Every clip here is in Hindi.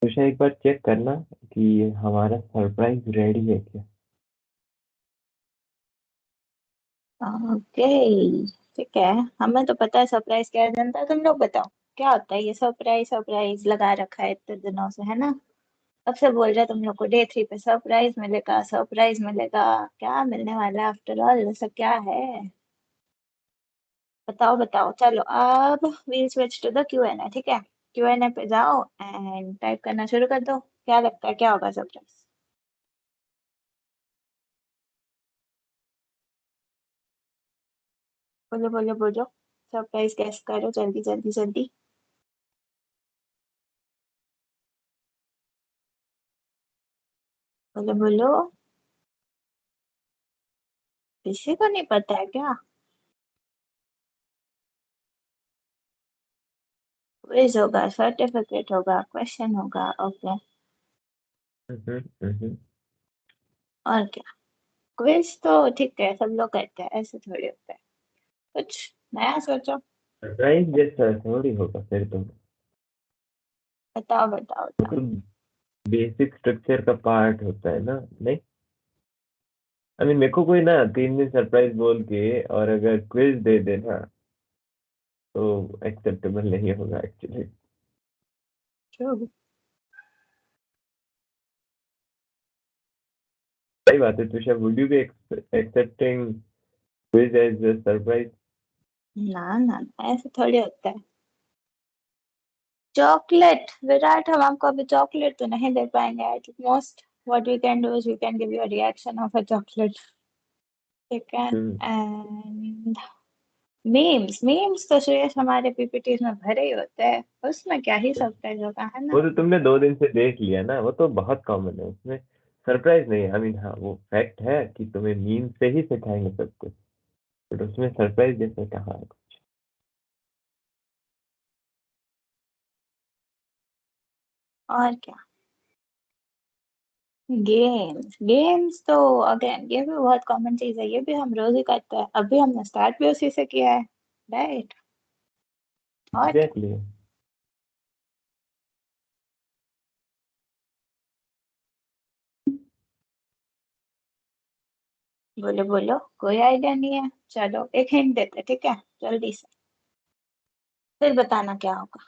तुषार एक बार चेक करना कि हमारा सरप्राइज रेडी है क्या। ओके। ठीक है। हमें तो पता है सरप्राइज क्या है, जनता तुम लोग बताओ क्या होता है ये सरप्राइज। सरप्राइज लगा रखा है इतने दिनों से, है ना। अब से बोल रहे तुम लोग को डे 3 पे सरप्राइज मिलेगा, सरप्राइज मिलेगा। क्या मिलने वाला है आफ्टर ऑल, ऐसा क्या है। बताओ बताओ, चलो अब we'll switch to the Q&A। ठीक है, Q&A पे जाओ एंड टाइप करना शुरू कर दो। क्या लगता है क्या होगा सरप्राइज। बोलो बोलो बोलो, सरप्राइज गेस करो जल्दी जल्दी जल्दी। बोलो बोलो। किसी को नहीं पता है क्या। क्विज होगा, सर्टिफिकेट होगा, क्वेश्चन होगा। ओके। हम्म। और क्या। क्विज तो ठीक है, सब लोग करते हैं, ऐसे थोड़ी होता है। कुछ नया सोचो। सरप्राइज जैसा थोड़ी होगा फिर तो। बताओ बताओ वो बताओ। तो बेसिक स्ट्रक्चर का पार्ट होता है ना, नहीं। आई मीन मेरे को कोई ना 3 दिन सरप्राइज बोल के और अगर क्विज दे देना तो एक्सेप्टेबल नहीं होगा एक्चुअली। True। सही बात है Tushar, would you be accepting quiz as a surprise? ना ना ना, ऐसे थोड़ी होता है। चॉकलेट विराट, हम आपको अभी चॉकलेट तो नहीं दे पाएंगे। At most what we can do is we can give you a reaction of a chocolate. ठीक है। एंड मीम्स, मीम्स तो श्रेयस हमारे पीपीटीज में भरे ही होते हैं, उसमें क्या ही सरप्राइज होगा, है वो ना। तो तुमने 2 दिन से देख लिया ना, वो तो बहुत कॉमन है उसमें। सरप्राइज नहीं, आई मीन हाँ वो फैक्ट है कि तुम्हें मीम से ही सिखाएंगे सब कुछ, बट उसमें सरप्राइज जैसे कहाँ है। और क्या। गेम्स, गेम्स तो अगेन ये भी बहुत कॉमन चीज है, ये भी हम रोज ही करते हैं, अभी हमने स्टार्ट भी उसी से किया है। राइट। और क्या। एग्जैक्टली। बोलो बोलो, कोई आइडिया नहीं है। चलो एक हिंट देते, ठीक है, जल्दी से, फिर बताना क्या होगा।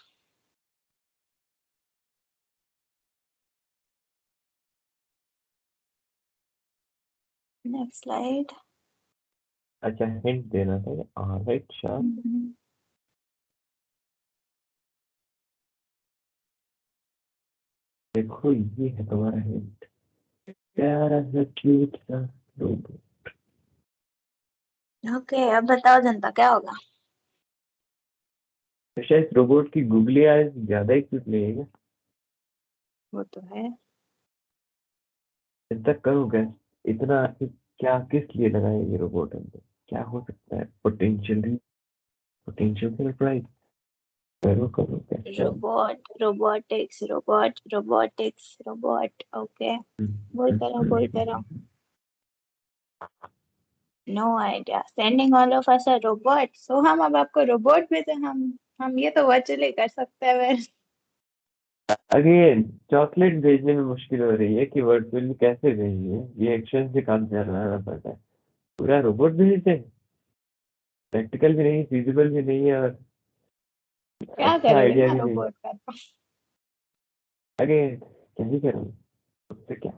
Next slide. अच्छा हिंट देना था, ऑलराइट श्योर। देखो ये है तुम्हारा हिंट, प्यारा सा क्यूट सा लोगो। ओके, अब बताओ जनता क्या होगा। तो शायद रोबोट की गूगली आईज ज्यादा ही क्यूट नहीं है क्या? वो तो है। इतना करो गैस, इतना आखिर क्या किस लिए लगाया ये रोबोट अंदर? क्या हो सकता है पोटेंशियली, पोटेंशियल सरप्राइज। करो करो गैस करो। Robot, robotics, robot, robotics, robot. Okay, बोलते रहो बोलते रहो। No idea, sending all of us a robot, so हम अब आपको रोबोट भेजे। हम ये तो वर्चुअली कर सकते हैं फिर। अगेन चॉकलेट भेजने में मुश्किल हो रही है कि वर्चुअली कैसे भेजिए, ये एक्शन से काम चलाना पड़ता है। पूरा रोबोट भेजते, प्रैक्टिकल भी नहीं, फिजिबल भी नहीं है, और क्या अच्छा करोगे आइडिया ना भी नहीं। रोबोट का तो। अगेन क्या ही करूँ, उससे क्या,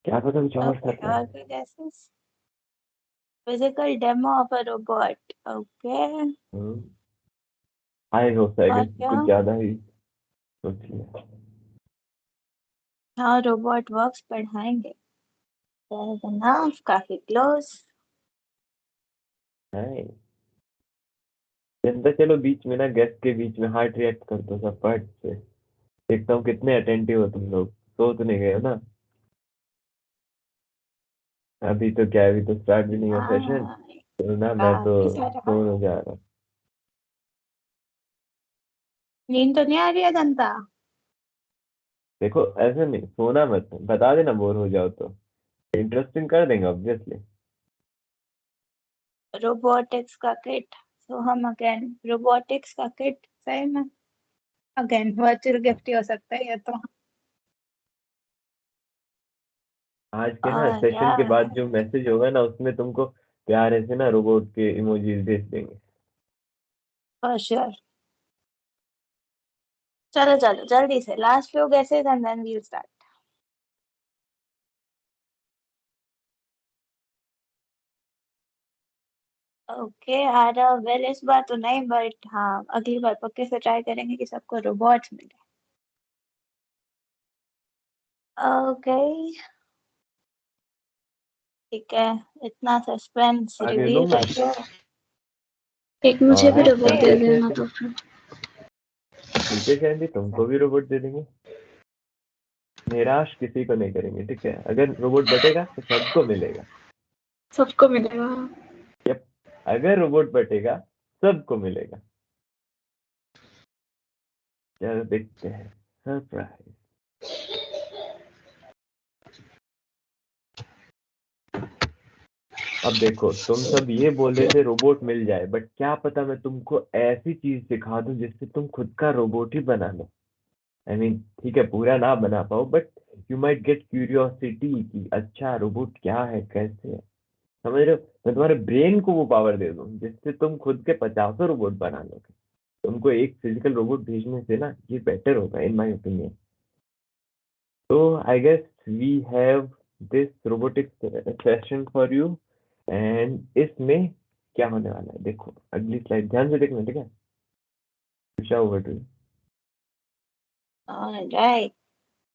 क्या पता कुछ और ओके, सरप्राइज। और कोई gases. Physical demo of a robot. Okay. I hope I और गेस क्या। कुछ ज्यादा ही सोच लिया। हाँ, रोबोट वर्क्स पढ़ाएंगे। Fair enough, काफी क्लोज। है जनता, चलो बीच में ना गेस्ट के बीच में हार्ट रिएक्ट कर दो सब फट से, देखता हूँ कितने अटेंटिव हो तुम लोग। सो तो नहीं गए हो ना? अभी तो क्या है, अभी तो स्टार्ट भी नहीं हुआ सेशन, हाँ, तो ना मैं तो काफी सारा। सो जा रहा हूँ। नींद तो नहीं आ रही है जनता। देखो ऐसे नहीं, सोना मत, बता देना बोर हो जाओ तो, इंटरेस्टिंग कर देंगे ऑब्वियसली। रोबोटिक्स का किट, सो हम अगेन रोबोटिक्स का किट, सही में। अगेन वर्चुअल गिफ्ट ही हो सकता है ये तो। आज के ना और सेशन के बाद यार जो मैसेज होगा ना, उसमें तुमको प्यारे से ना रोबोट के इमोजीज भेज देंगे। For sure. चलो चलो जल्दी से last few guesses and then we'll start. Okay Aarav well इस बार तो नहीं, बट हाँ अगली बार पक्के से ट्राई करेंगे कि सबको रोबोट्स मिले। ओके ठीक है, इतना सस्पेंस आगे दो रिवील मैं। कर दो। एक मुझे भी ऑलराइट, रोबोट ठीक दे है देना सैंडी। तो फिर। ठीक है सैंडी, तुमको भी रोबोट दे देंगे। निराश किसी को नहीं करेंगे, ठीक है? अगर रोबोट बटेगा तो सबको मिलेगा। सबको मिलेगा। यप, अगर रोबोट बटेगा सबको मिलेगा। चलो देखते हैं। सरप्राइज। अब देखो, तुम सब ये बोल रहे थे रोबोट मिल जाए, बट क्या पता मैं तुमको ऐसी चीज सिखा दूं जिससे तुम खुद का रोबोट ही बना लो। आई मीन, ठीक है, पूरा ना बना पाओ, but you might get curiosity कि अच्छा रोबोट क्या है, कैसे है। समझ रहे हो? मैं तुम्हारे ब्रेन को वो पावर दे दूं जिससे तुम खुद के 50 रोबोट बना लोगे। तुमको एक फिजिकल रोबोट भेजने से ना ये बेटर होगा इन माय ओपिनियन। तो I guess we have this robotic session for you. And इसमें क्या होने वाला है देखो, अगली स्लाइड ध्यान से देखना, ठीक है? Visha, over to you. Alright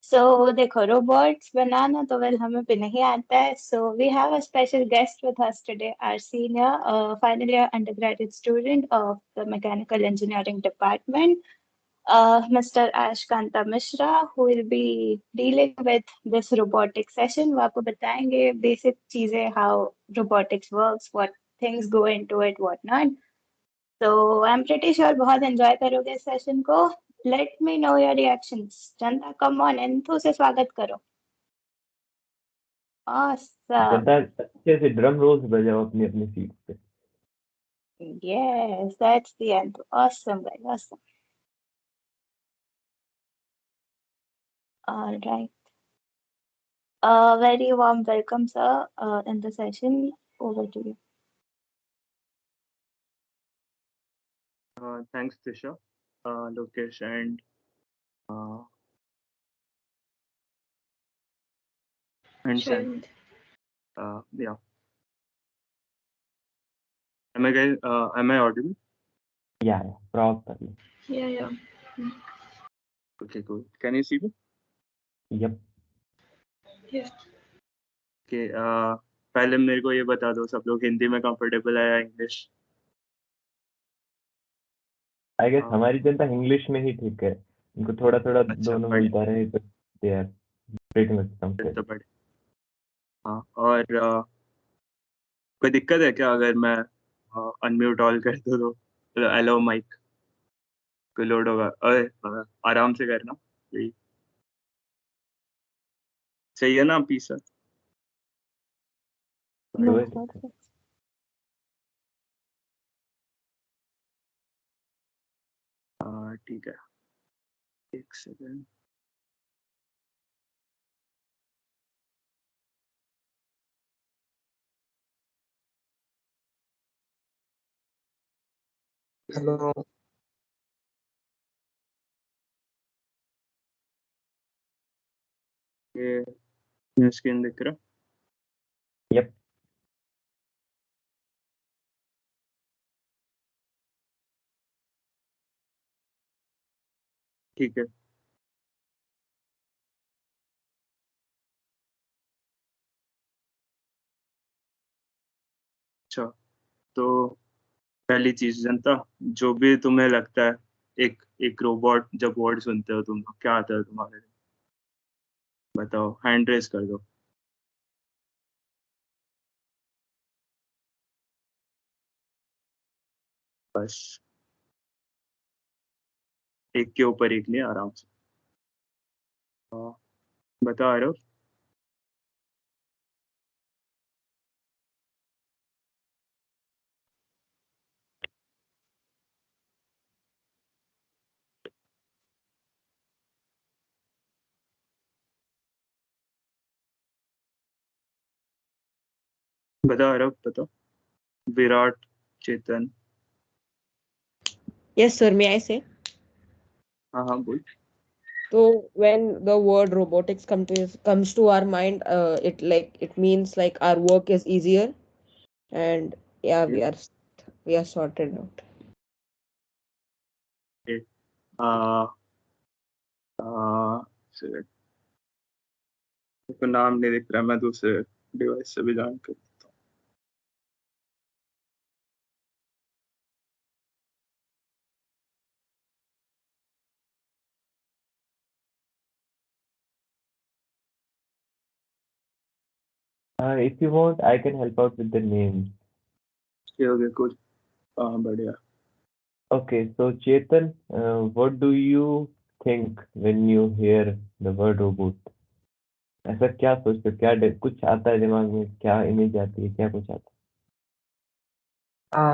so देखो रोबोट्स बनाना तो वेल हमें भी नहीं आता है, so we have a special guest with us today, our senior final year undergraduate student of the mechanical engineering department, Mr. Ashkanta Mishra, who will be dealing with this robotic session. वो आपको बताएंगे basic चीजें, how robotics works, what things go into it, what not. So I'm pretty sure बहुत enjoy करोगे इस session को. Let me know your reactions. Janata come on, enthuse से स्वागत करो. Awesome. जनता, अच्छे से ड्रम रोल्स बजाओ अपनी अपनी सीट पे। Yes, that's the end. Awesome, guys. Awesome. All right. Very warm welcome, sir, in the session. Over to you. Thanks, Tisha, Lokesh, uh, and Sam. Yeah. Am I audible? या प्रॉपरली। या Okay, cool. Can you see me? Yup. Okay. पहले मेरे को ये बता दो, सब लोग हिंदी में कंफर्टेबल है या इंग्लिश? आई गेस हमारी जनता इंग्लिश में ही ठीक है, उनको थोड़ा थोड़ा अच्छा, दोनों बढ़िया, मिलता रहे तो दे आर प्रीटी मच फिर तो कंफर्टेबल। बढ़िया। हाँ, और कोई दिक्कत है क्या अगर मैं अनम्यूट ऑल कर दूँ तो? हेलो माइक को लोड होगा? अरे आराम से करना, यही सही है ना पीस? No, कोई दिक्कत। perfect. ठीक है, एक सेकंड। हेलो। ये स्क्रीन दिख रहा? यप। ठीक है। अच्छा, तो पहली चीज जनता, जो भी तुम्हें लगता है, एक एक रोबोट जब वर्ड सुनते हो तुम, क्या आता है तुम्हारे लिए? बताओ, हैंड रेस कर दो। बस एक के ऊपर एक नहीं, आराम से। हाँ, बता रहे हो? बता रहा बता विराट चेतन Yes, sir. May I say? हाँ हाँ बोल So when the word robotics comes to our mind, it means like our work is easier, and yeah, Okay. we are sorted out. आ, आ, से- तो नाम नहीं दिख रहा मैं दूसरे डिवाइस से भी जान कर देता हूँ If you want, I can help out with the names. Okay कुछ हाँ बढ़िया Okay, so Chetan, what do you think when you hear the word robot? ऐसा क्या सोचते हो, कुछ आता है दिमाग में, क्या इमेज आती है, क्या कुछ आता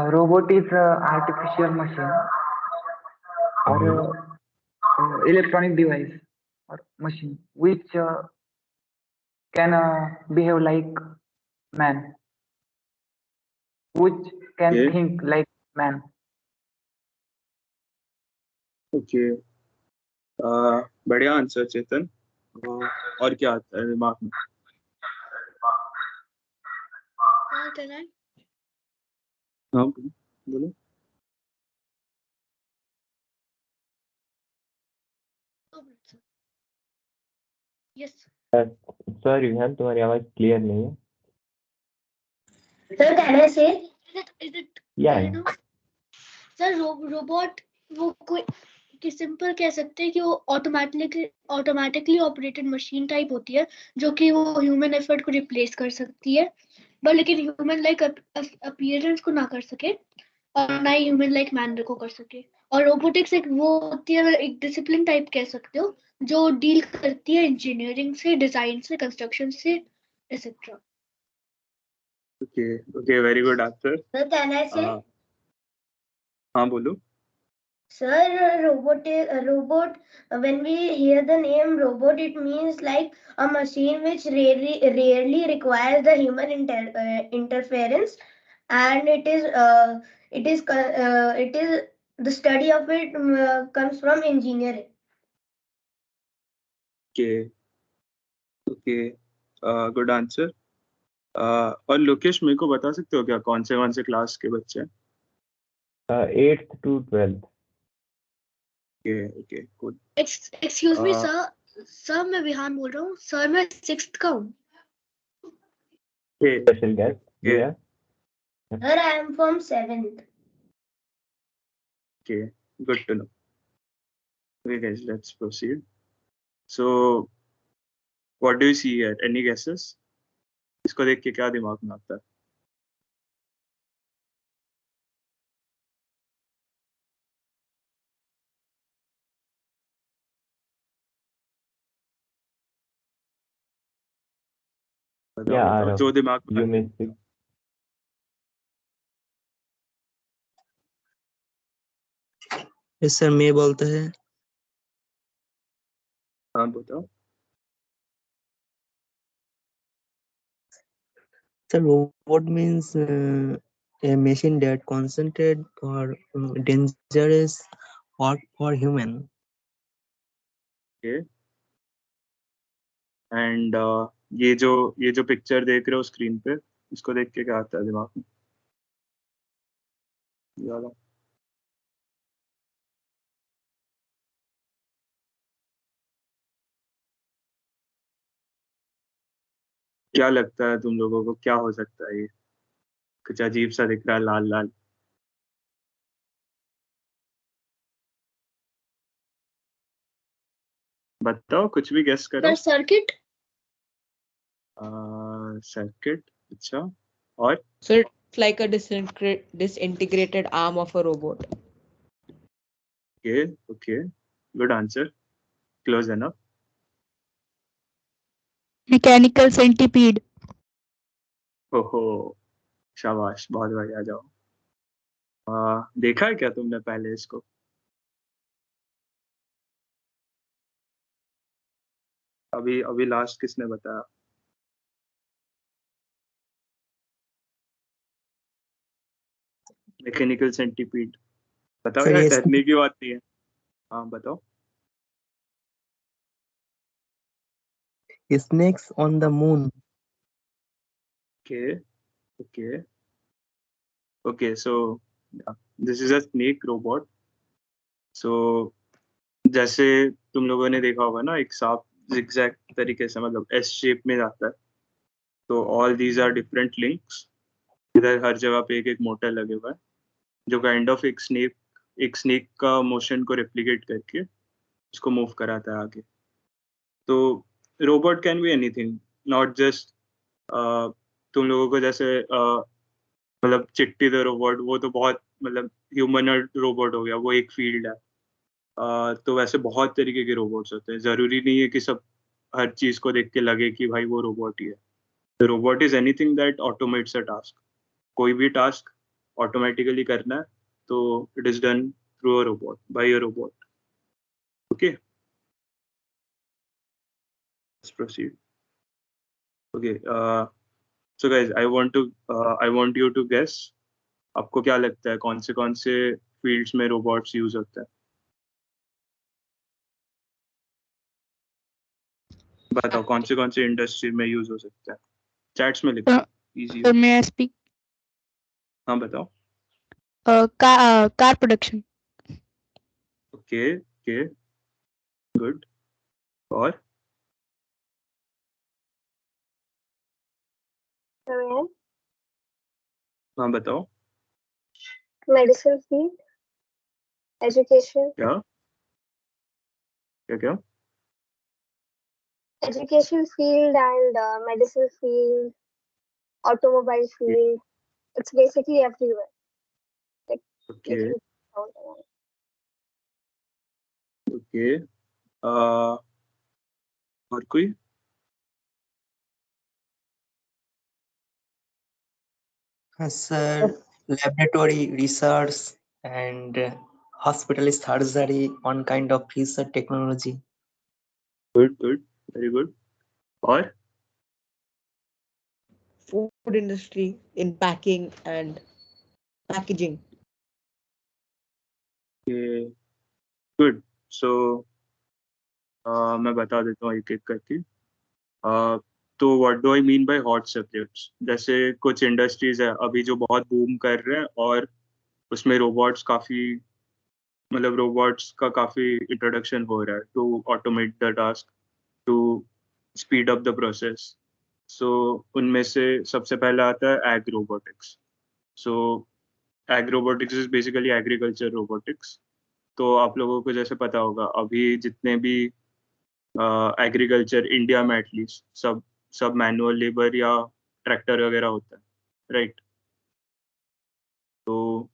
Robot is artificial machine or electronic device or machine which can behave like man, which can okay think like man. Okay बढ़िया आंसर चेतन और क्या आता है दिमाग में Can I? हाँ बोलो Yes. है? सॉरी विहान, तुम्हारी आवाज क्लियर नहीं है। Sir, can I say? Is it या you know? Sir, robot वो कोई कि सिंपल कह सकते हैं कि वो ऑटोमेटिकली ऑपरेटेड मशीन टाइप होती है जो कि वो ह्यूमन एफर्ट को रिप्लेस कर सकती है बट लेकिन ह्यूमन लाइक अपीयरेंस को ना कर सके और ना ही ह्यूमन लाइक मैनर को कर सके और रोबोटिक्स एक वो होती है एक डिसिप्लिन टाइप कह सकते हो जो डील करती है इंजीनियरिंग से डिजाइन से कंस्ट्रक्शन से etcetera okay okay very good answer sir can I से हाँ बोलो Sir, robot. When we hear the name robot, it means like a machine which rarely requires the human interference, and it is the study of it comes from engineering. Okay okay good answer और लोकेश मेरे को बता सकते हो क्या कौन से क्लास के बच्चे हैं 8th to 12th। Okay okay good Excuse me, sir, मैं विहान बोल रहा हूँ सर मैं 6th का हूँ ओके स्पेशल गेस्ट Okay. या Sir, I am from 7th. Okay, good to know. Okay, guys, let's proceed. So, what do you see here? Any guesses? इसको देख के क्या दिमाग में आता है? या आ बताओ रहा जो दिमाग में यू आता मे है। से यस सर मैं बोलते हैं हाँ बताओ sir robot means a machine that concentrate or dangerous work for human. Okay. And ये जो पिक्चर देख रहे हो स्क्रीन पे इसको देख के क्या आता है दिमाग में ये वाला क्या लगता है तुम लोगों को क्या हो सकता है ये कुछ अजीब सा दिख रहा है लाल लाल बताओ कुछ भी गेस करो Sir, circuit. सर्किट अच्छा और So it's like a disintegrated arm of a robot. Okay okay good answer close enough Mechanical centipede. ओहो शाबाश बहुत बढ़िया जाओ देखा है क्या तुमने पहले इसको अभी अभी लास्ट किसने बताया मैकेनिकल सेंटीपीड। बताओ सर यार, ये डरने की बात नहीं है। हाँ बताओ। snakes on the moon. Okay, okay, okay. So yeah, this is a snake robot. So जैसे तुम लोगों ने देखा होगा ना, एक सांप zigzag तरीके से मतलब एस शेप में जाता है, तो all these are different links. इधर हर जगह पे एक एक मोटर लगे हुआ है जो काइंड ऑफ एक स्नेक का मोशन को रेप्लिकेट करके उसको मूव कराता है आगे। तो robot can be anything, not just तुम लोगों को जैसे मतलब चिट्टी द रोबोट, वो तो बहुत मतलब ह्यूमनॉइड रोबोट हो गया, वो एक फील्ड है। तो वैसे बहुत तरीके के रोबोट्स होते हैं, जरूरी नहीं है कि सब हर चीज को देख के लगे कि भाई वो रोबोट ही है। The robot is anything that automates a task. कोई भी टास्क ऑटोमेटिकली करना है तो it is done through a robot, by a robot. Okay, let's proceed. Okay, so guys, I want you to guess, आपको क्या लगता है कौन से फील्ड्स में रोबोट्स यूज होता है? बताओ कौन से इंडस्ट्री में यूज हो सकता है? चैट्स में लिखो, इजी हो। May I speak? हाँ बताओ। Car production. Okay okay, good. और हाँ बताओ। Medicine field, education, क्या क्या क्या? education field and medicine field, automobile field. It's basically everywhere. Like you okay can count on it. Okay, और कोई? Sir, laboratory research and hospital surgery on kind of research technology. Good good, very good. और Food industry in packing and packaging. Good. So मैं बता देता हूँ एक एक करके। तो what do I mean by hot subjects? जैसे कुछ इंडस्ट्रीज है अभी जो बहुत बूम कर रहे हैं और उसमें रोबोट्स काफी मतलब रोबोट्स का काफी इंट्रोडक्शन हो रहा है to automate the task, to speed up the process. So उनमें से सबसे पहले आता है ag robotics. So ag robotics is basically agriculture robotics. तो आप लोगों को जैसे पता होगा अभी जितने भी एग्रीकल्चर इंडिया में एटलीस्ट सब सब मैनुअल लेबर या ट्रैक्टर वगैरह होता है, राइट? तो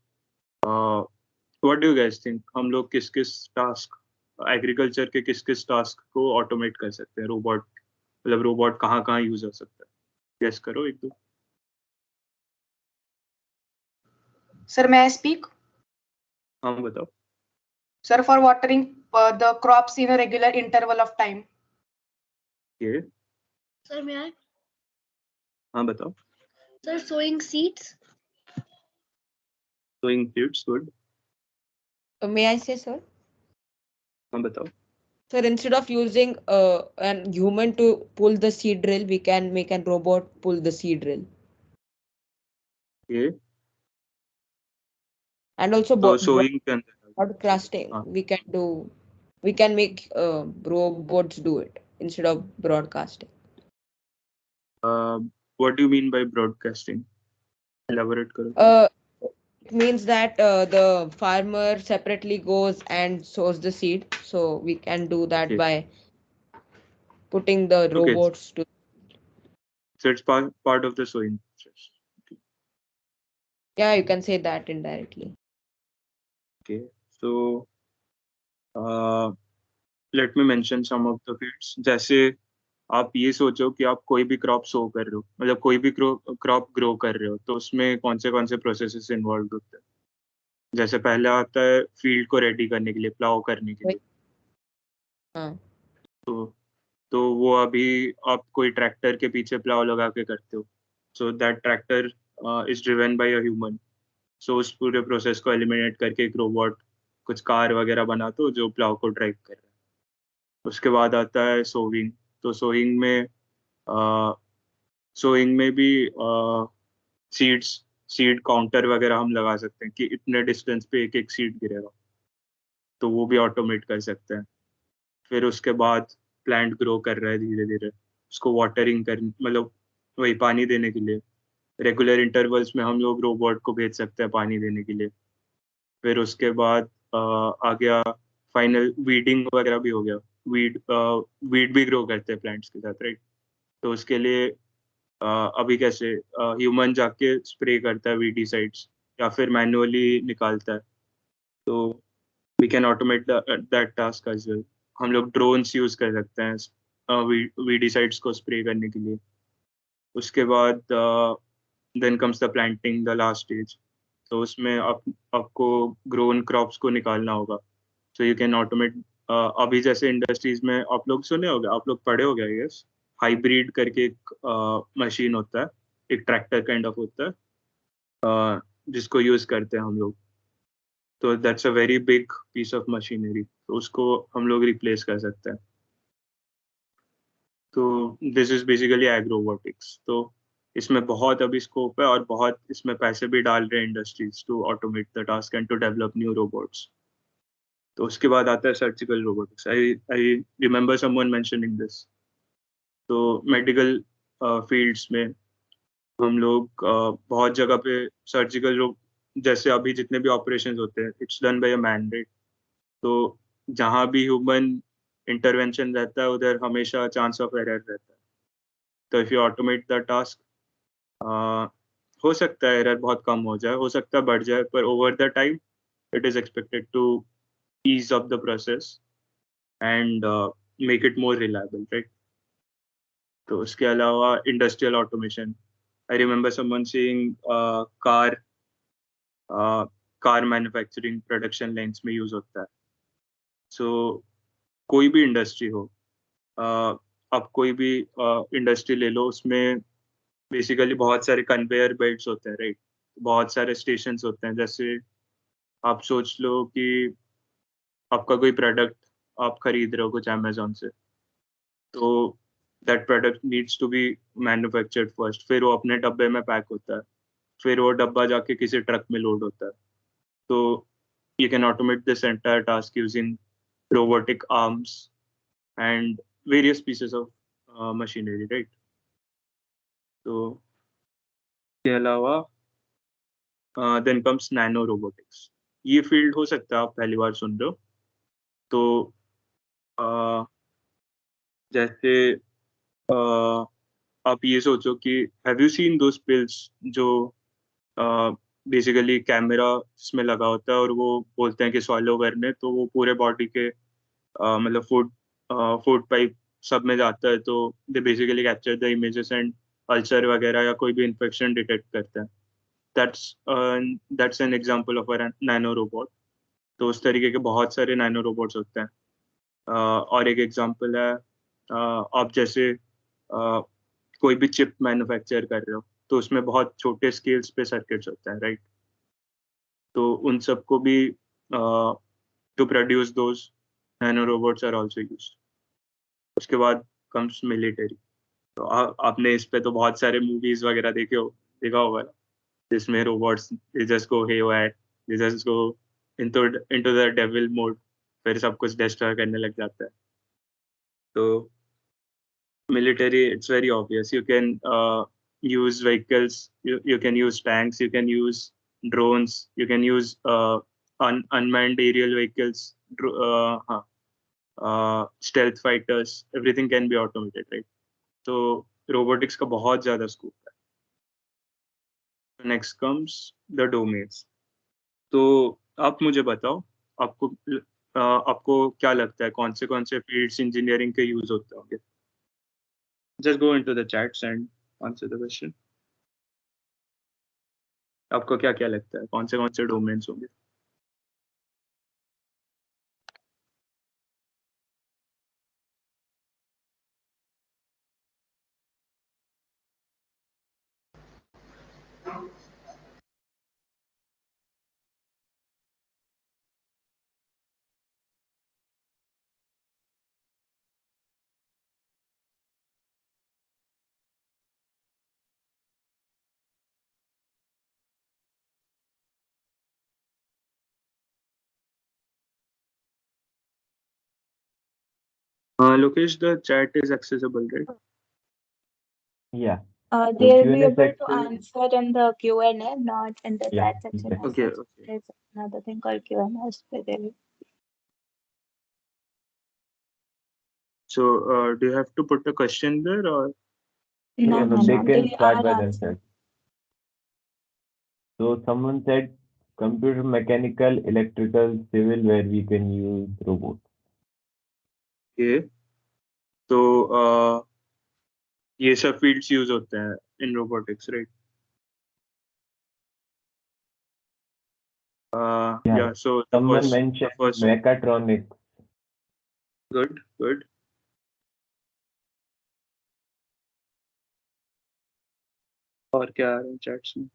व्हाट डू गाइस थिंक, हम लोग किस किस टास्क एग्रीकल्चर के किस किस टास्क को ऑटोमेट कर सकते हैं? रोबोट मतलब रोबोट कहाँ कहाँ यूज हो सकता है? गेस करो एक दो। Sir, may I speak? हाँ बताओ। Sir, for watering the crops in a regular interval of time. ये Sir, may I? हाँ बताओ। Sir, sowing seeds. Sowing seeds, good. May I say, sir? हाँ बताओ। Sir, instead of using an human to pull the seed drill, we can make a robot pull the seed drill. ये And also तो सोइंग के अंदर broadcasting, हाँ, we can make robots do it instead of broadcasting. What do you mean by broadcasting? Elaborate करो। It means that the farmer separately goes and sows the seed, so we can do that Okay. by putting the Okay. robots to. So it's part of the sowing process. Yeah, you can say that indirectly. Okay. So let me mention some of the fields. जैसे आप ये सोचो कि आप कोई भी क्रॉप सो कर रहे हो, मतलब कोई भी क्रॉप ग्रो कर रहे हो, तो उसमें कौन से प्रोसेसेस इन्वॉल्व होते हैं? जैसे पहले आता है फील्ड को रेडी करने के लिए, प्लाउ करने के लिए। हाँ। तो वो अभी आप कोई ट्रैक्टर के पीछे प्लाउ लगा के करते हो, so that tractor is driven by a human. So उस पूरे प्रोसेस को एलिमिनेट करके एक रोबोट कुछ कार वगैरह बना तो जो प्लाव को ड्राइव कर रहा है। उसके बाद आता है सोइंग। तो सोइंग में भी सीड्स सीड काउंटर वगैरह हम लगा सकते हैं कि इतने डिस्टेंस पे एक एक सीड गिरेगा, तो वो भी ऑटोमेट कर सकते हैं। फिर उसके बाद प्लांट ग्रो कर रहा है धीरे धीरे, उसको वाटरिंग कर मतलब वही पानी देने के लिए रेगुलर इंटरवल्स में हम लोग रोबोट को भेज सकते हैं पानी देने के लिए। फिर उसके बाद आ गया फाइनल वीडिंग वगैरह भी हो गया। वीड भी ग्रो करते हैं प्लांट्स के साथ, राइट। तो उसके लिए अभी कैसे ह्यूमन जाके स्प्रे करता है वीडीसाइड्स या फिर मैन्युअली निकालता है, तो we can automate that task as well. हम लोग ड्रोन्स यूज कर सकते हैं वीडीसाइड्स को स्प्रे करने के लिए। उसके बाद then comes the planting, the last stage. तो उसमें आपको ग्रोन क्रॉप्स को निकालना होगा, सो यू कैन ऑटोमेट। अभी जैसे इंडस्ट्रीज में आप लोग सुने होंगे, आप लोग पढ़े होंगे आई गेस, हाइब्रिड करके एक मशीन होता है, एक ट्रैक्टर काइंड ऑफ होता है, जिसको यूज करते हैं हम लोग। तो that's a very big piece of machinery, तो उसको हम लोग रिप्लेस कर सकते हैं। तो दिस इज बेसिकली एग्रोबोटिक्स। तो इसमें बहुत अभी स्कोप है और बहुत इसमें पैसे भी डाल रहे हैं industries to automate the task and to develop new robots. तो उसके बाद आता है surgical robotics. I remember someone mentioning this. तो मेडिकल फील्ड्स में हम लोग बहुत जगह पे सर्जिकल जैसे अभी जितने भी ऑपरेशन होते हैं it's done by a man, right. तो जहाँ भी ह्यूमन इंटरवेंशन रहता है उधर हमेशा चांस ऑफ एरर रहता है। तो if you automate the task, हो सकता है एरर बहुत कम हो जाए, हो सकता है बढ़ जाए, पर over the time it is expected to ease up the process and make it more reliable, right? तो उसके अलावा इंडस्ट्रियल ऑटोमेशन, आई remember someone saying car manufacturing production lines में यूज होता है। सो कोई भी इंडस्ट्री हो, आप कोई भी इंडस्ट्री ले लो, उसमें बेसिकली बहुत सारे कन्वेयर बेल्ट्स होते हैं, राइट। बहुत सारे स्टेशंस होते हैं। जैसे आप सोच लो कि आपका कोई प्रोडक्ट आप खरीद रहे हो कुछ अमेजोन से, तो that product needs to be manufactured first, फिर वो अपने डब्बे में पैक होता है, फिर वो डब्बा जाके किसी ट्रक में लोड होता है। तो you can automate this entire task using robotic arms and various pieces of machinery, right. तो इसके अलावा देन कम्स नैनो रोबोटिक्स। ये फील्ड हो सकता है आप पहली बार सुन रहे हो। तो जैसे आप ये सोचो कि have you seen those pills जो बेसिकली कैमरा इसमें लगा होता है और वो बोलते हैं कि swallow करने, तो वो पूरे बॉडी के मतलब फूड पाइप सब में जाता है, तो they basically capture the images and ulcer वगैरह या कोई भी इन्फेक्शन डिटेक्ट करते हैं। That's an example of a nano robot. तो उस तरीके के बहुत सारे नैनो रोबोट्स होते हैं। और एक एग्जांपल है, आप जैसे कोई भी चिप मैन्युफैक्चर कर रहे हो, तो उसमें बहुत छोटे स्केल्स पे सर्किट्स होते हैं, राइट। तो उन सबको भी to produce those nano robots are also used. उसके बाद कम्स मिलिटरी। तो आपने इस पे तो बहुत सारे मूवीज वगैरह देखा होगा, जिसमें robots just go haywire, just go into into the devil mode, फिर सब कुछ डिस्ट्रॉय करने लग जाता है। तो military, it's very obvious. You can use vehicles, you can use tanks, you can use drones, you can use unmanned aerial vehicles, stealth fighters, everything can be automated, right? तो robotics का बहुत ज़्यादा scope है। Next comes the domains. तो आप मुझे बताओ, आपको क्या लगता है कौन से फील्ड्स इंजीनियरिंग के यूज होते होंगे? Just go into the chats and answer the question. आपको क्या क्या लगता है कौन से डोमेन्स होंगे? Lokesh, the chat is accessible, right? Yeah. They'll be Q&A able to section. answer in the Q&A, not in the Yeah, chat section. exactly. As Okay, such. okay. There's another thing called Q&A. Where they'll- So, do you have to put a question there, or No, No, no, they no. can They start are by answering. themselves. So someone said computer, mechanical, electrical, civil, where we can use robots. okay? तो ये सब फील्ड्स यूज होते हैं इन robotics, right? Yeah. Yeah. So the Someone first, mentioned mechatronics. good, good. और क्या आ रहा है चैट्स में?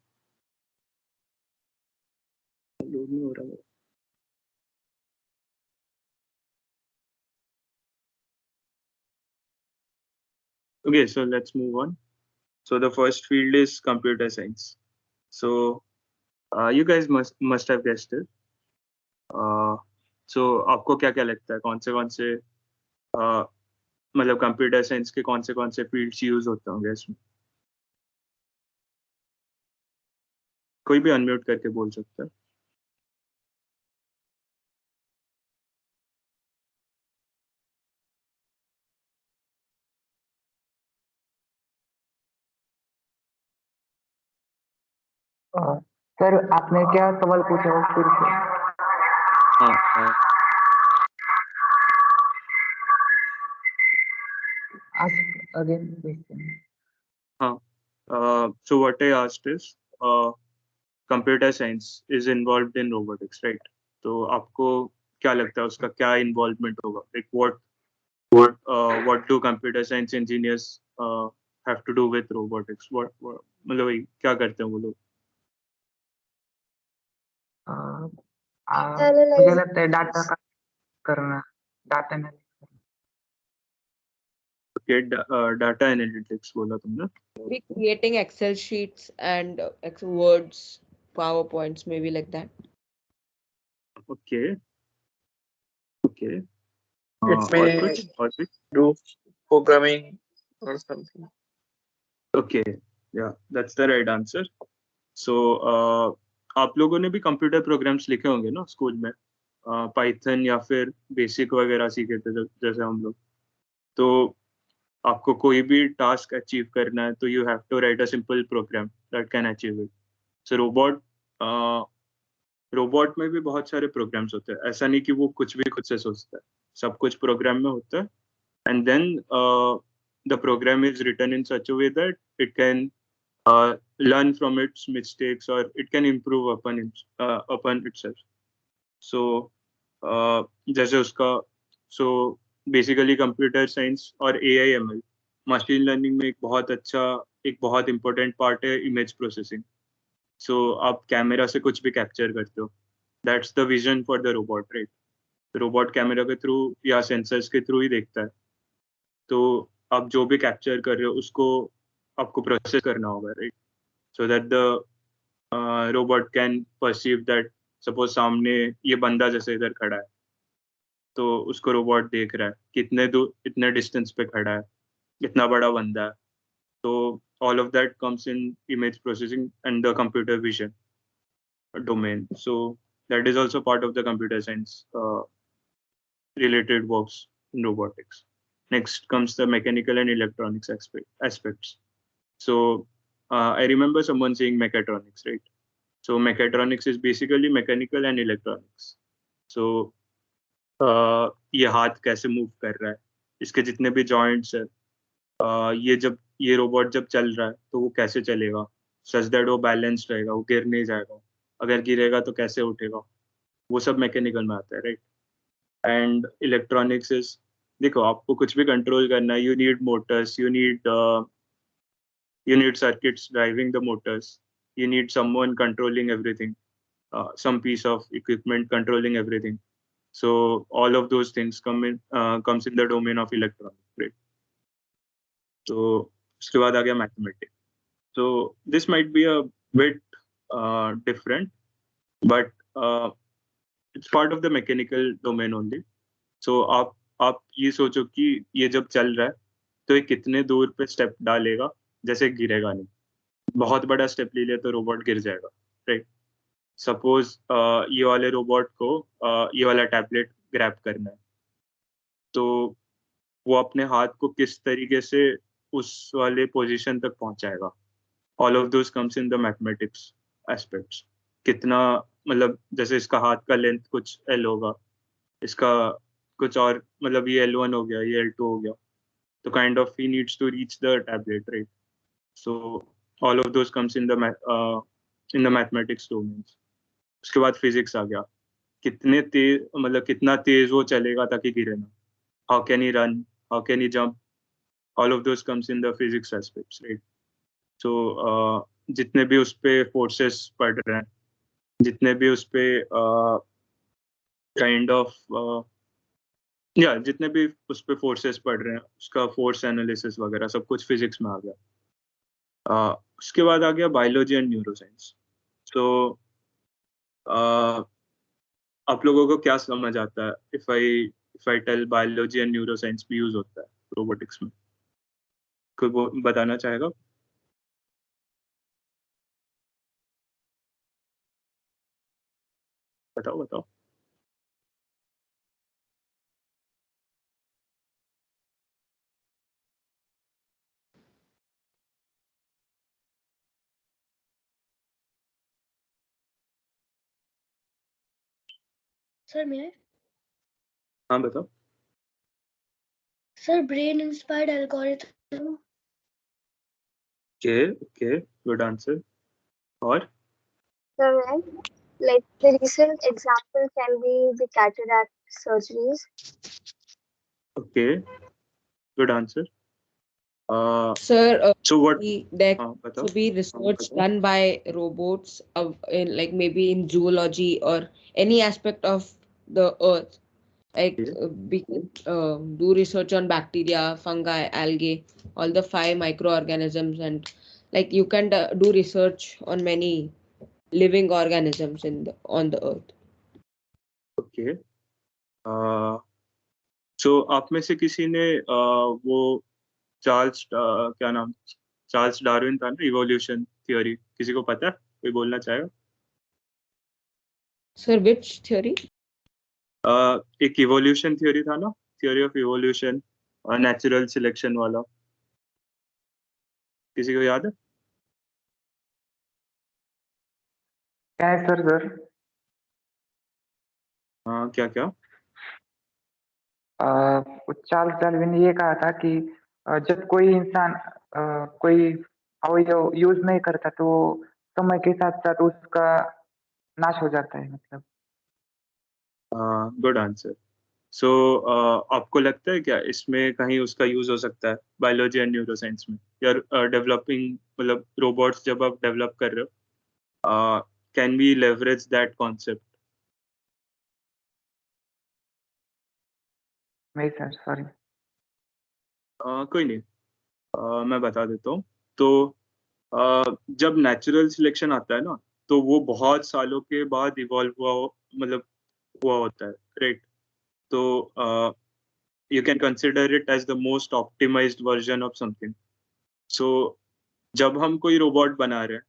लोड नहीं हो रहा है। Okay, so let's move on. So the first field is computer science. So you guys must have guessed it. So आपको क्या क्या लगता है कौन से मतलब कंप्यूटर साइंस के कौन से फील्ड्स यूज होते होंगे इसमें? कोई भी अनम्यूट करके बोल सकता है। सर आपने क्या सवाल पूछा हो फिर से? हाँ, Ask again question. So what I asked is computer science is involved in robotics, right? तो आपको क्या लगता है उसका क्या इन्वॉल्वमेंट होगा? Like what do computer science engineers have to do with robotics? What मतलब वही क्या करते हैं वो लोग? मुझे लगता है डाटा का करना, data analysis. Okay, data analytics बोला तुमने? Be creating Excel sheets and words, PowerPoints, maybe like that. Okay. It may do programming or something. Okay, yeah, that's the right answer. So आप लोगों ने भी कंप्यूटर प्रोग्राम्स लिखे होंगे ना स्कूल में, पाइथन या फिर बेसिक वगैरह सीखे थे जैसे हम लोग। तो आपको कोई भी टास्क अचीव करना है तो you have to write a simple program that can achieve it. So robot में भी बहुत सारे प्रोग्राम्स होते हैं, ऐसा नहीं कि वो कुछ भी खुद से सोचता है, सब कुछ प्रोग्राम में होता है। And then the program is written in such a way that it can learn from its mistakes or it can improve upon itself. So जैसे उसका बेसिकली कंप्यूटर साइंस और AIML मशीन लर्निंग में एक बहुत इंपॉर्टेंट पार्ट है इमेज प्रोसेसिंग। सो आप कैमरा से कुछ भी कैप्चर करते हो, that's the vision for the robot, right? Robot camera के थ्रू या सेंसर्स के थ्रू ही देखता है, तो आप जो भी कैप्चर कर रहे हो उसको आपको प्रोसेस करना होगा, right? So that the robot can perceive that suppose सामने ये बंदा जैसे इधर खड़ा है, तो उसको रोबोट देख रहा है कितने दूर, इतने डिस्टेंस पे खड़ा है, इतना बड़ा बंदा है। तो all of that comes in image processing and the computer vision domain. So that is also part of the computer science related works in robotics. Next comes the mechanical and electronics aspects. So I remember someone saying mechatronics, right? So mechatronics is basically mechanical and electronics. So ये हाथ कैसे मूव कर रहा है, इसके जितने भी जॉइंट्स है, ये रोबोट जब चल रहा है तो वो कैसे चलेगा, सच दैट वो बैलेंस्ड रहेगा, वो गिर नहीं जाएगा, अगर गिरेगा तो कैसे उठेगा, वो सब मैकेनिकल में आता है, राइट? एंड इलेक्ट्रॉनिक्स इज, देखो आपको कुछ भी कंट्रोल करना है, you need Motors, you need circuits driving the motors, you need someone controlling everything, some piece of equipment controlling everything. So all of those things comes in the domain of electronics, right? So उसके बाद आ गया mathematics. So this might be a bit different, but it's part of the mechanical domain only. So आप आप ये सोचो कि ये जब चल रहा है तो ये कितने दूर पे स्टेप डालेगा, जैसे गिरेगा नहीं। बहुत बड़ा स्टेप ले लिया तो रोबोट गिर जाएगा, राइट। सपोज ये वाले रोबोट को ये वाला टैबलेट ग्रैब करना है, तो वो अपने हाथ को किस तरीके से उस वाले पोजीशन तक पहुंचाएगा। All of those comes in the mathematics aspects. कितना, मतलब जैसे इसका हाथ का लेंथ कुछ L होगा, इसका कुछ और, मतलब ये L1 हो गया, ये L2 हो गया, तो kind of he needs to reach the tablet, right. So all of those comes in the mathematics domains. उसके बाद फिजिक्स आ गया, कितने तेज, मतलब कितना तेज वो चलेगा ताकि गिरे ना। How can he run, how can he jump, all of those comes in the physics aspects, right. So जितने भी उस पे फोर्सेस पड़ रहे हैं, जितने भी उस पे काइंड ऑफ या जितने भी उस पे फोर्सेस पड़ रहे हैं, उसका फोर्स एनालिसिस वगैरह सब कुछ फिजिक्स में आ गया। उसके बाद आ गया बायोलॉजी एंड न्यूरोसाइंस। तो आप लोगों को क्या समझ आता है if I tell biology and neuroscience भी यूज होता है रोबोटिक्स में? कोई वो बताना चाहेगा? बताओ बताओ। सर मैं हाँ बताओ। Sir brain inspired algorithm. Okay okay, good answer. और Correct. Like the recent example can be the cataract surgeries. Okay, good answer. Sir, So what? there हाँ to बताओ। be हाँ research बताओ। done by robots in like maybe in zoology or any aspect of the earth. Like Okay. we can do research on bacteria, fungi, algae, all the 5 microorganisms, and like you can do research on many living organisms on the earth. Okay, so आप में से किसी ने वो क्या नाम, चार्ल्स डार्विन था ना, इवोल्यूशन थ्योरी, किसी को पता है? कोई बोलना चाहेगा? Sir, which theory? एक इवोल्यूशन थ्योरी था ना, theory of evolution, natural selection वाला, किसी को याद है? क्या है सर? हाँ, क्या क्या? चार्ल्स डार्विन ने ये कहा था कि जब कोई इंसान कोई अवयव यूज नहीं करता तो समय के साथ साथ उसका नाश हो जाता है, मतलब। Good answer. सो आपको लगता है क्या इसमें कहीं उसका यूज हो सकता है बायोलॉजी एंड न्यूरोसाइंस में, या डेवलपिंग, मतलब रोबोट्स जब आप डेवलप कर रहे हो, can we leverage that concept? नहीं सर, सॉरी। कोई नहीं, मैं बता देता हूँ। तो जब नेचुरल सिलेक्शन आता है ना, तो वो बहुत सालों के बाद इवॉल्व मतलब हुआ होता है, राइट। तो you can consider it as the most optimized version of something. So जब हम कोई रोबोट बना रहे हैं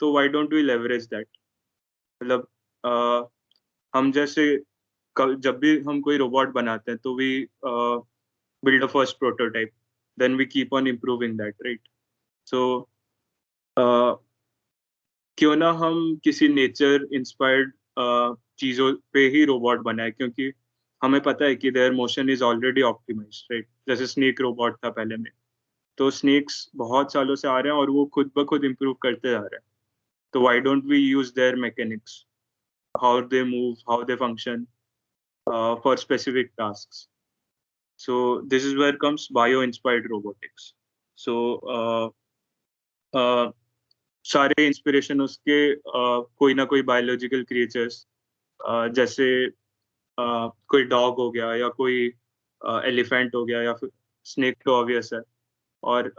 तो why don't we leverage that? मतलब हम जैसे जब भी हम कोई रोबोट बनाते हैं तो we build a first prototype, then we keep on improving that, right? So क्यों ना हम किसी नेचर इंस्पायर्ड चीजों पे ही रोबोट बनाए, क्योंकि हमें पता है कि there motion is already optimized, right. जैसे स्नेक रोबोट था पहले में, तो स्नेक्स बहुत सालों से आ रहे हैं और वो खुद ब खुद इम्प्रूव करते जा रहे हैं। तो why don't we use their mechanics, how they move, how they function for specific tasks? So this is where comes bio inspired robotics. So सारे इंस्पिरेशन उसके कोई ना कोई बायोलॉजिकल क्रिएचर्स, जैसे कोई डॉग हो गया या कोई एलिफेंट हो गया या फिर स्नेक, तो ऑब्वियस है। और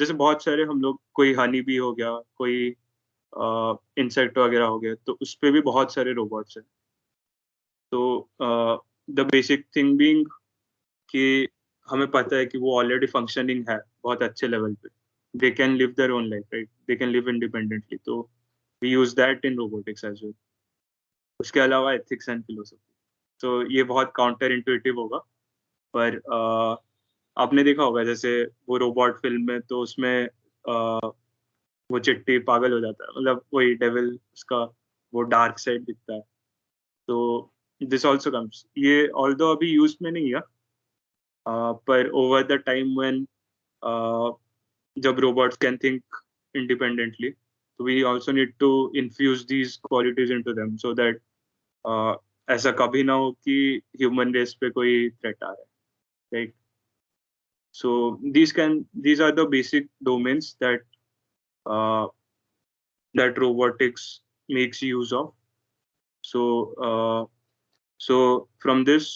जैसे बहुत सारे हम लोग, कोई हनी बी हो गया, कोई इंसेक्ट वगैरह हो गया, तो उस पे भी बहुत सारे रोबोट्स हैं। तो द बेसिक थिंग बीइंग कि हमें पता है कि वो ऑलरेडी फंक्शनिंग है बहुत अच्छे लेवल पे, they can live their own life, right, they can live independently, तो we use that in robotics as well. उसके अलावा एथिक्स एंड फिलोसफी, तो ये बहुत काउंटर इंट्यूटिव होगा, पर आपने देखा होगा जैसे वो रोबोट फिल्म में, तो उसमें वो चिट्टी पागल हो जाता है, मतलब वही डेविल, उसका वो डार्क साइड दिखता है। तो दिस ऑल्सो कम्स, ये ऑल्दो अभी यूज में नहीं है, पर ओवर द टाइम व्हेन जब रोबोट्स कैन थिंक इंडिपेंडेंटली, तो we also need to infuse these qualities into them, so that ऐसा कभी ना हो कि ह्यूमन रेस पे कोई थ्रेट आ रहा है, right? So these are the basic domains that that robotics makes use of. So from this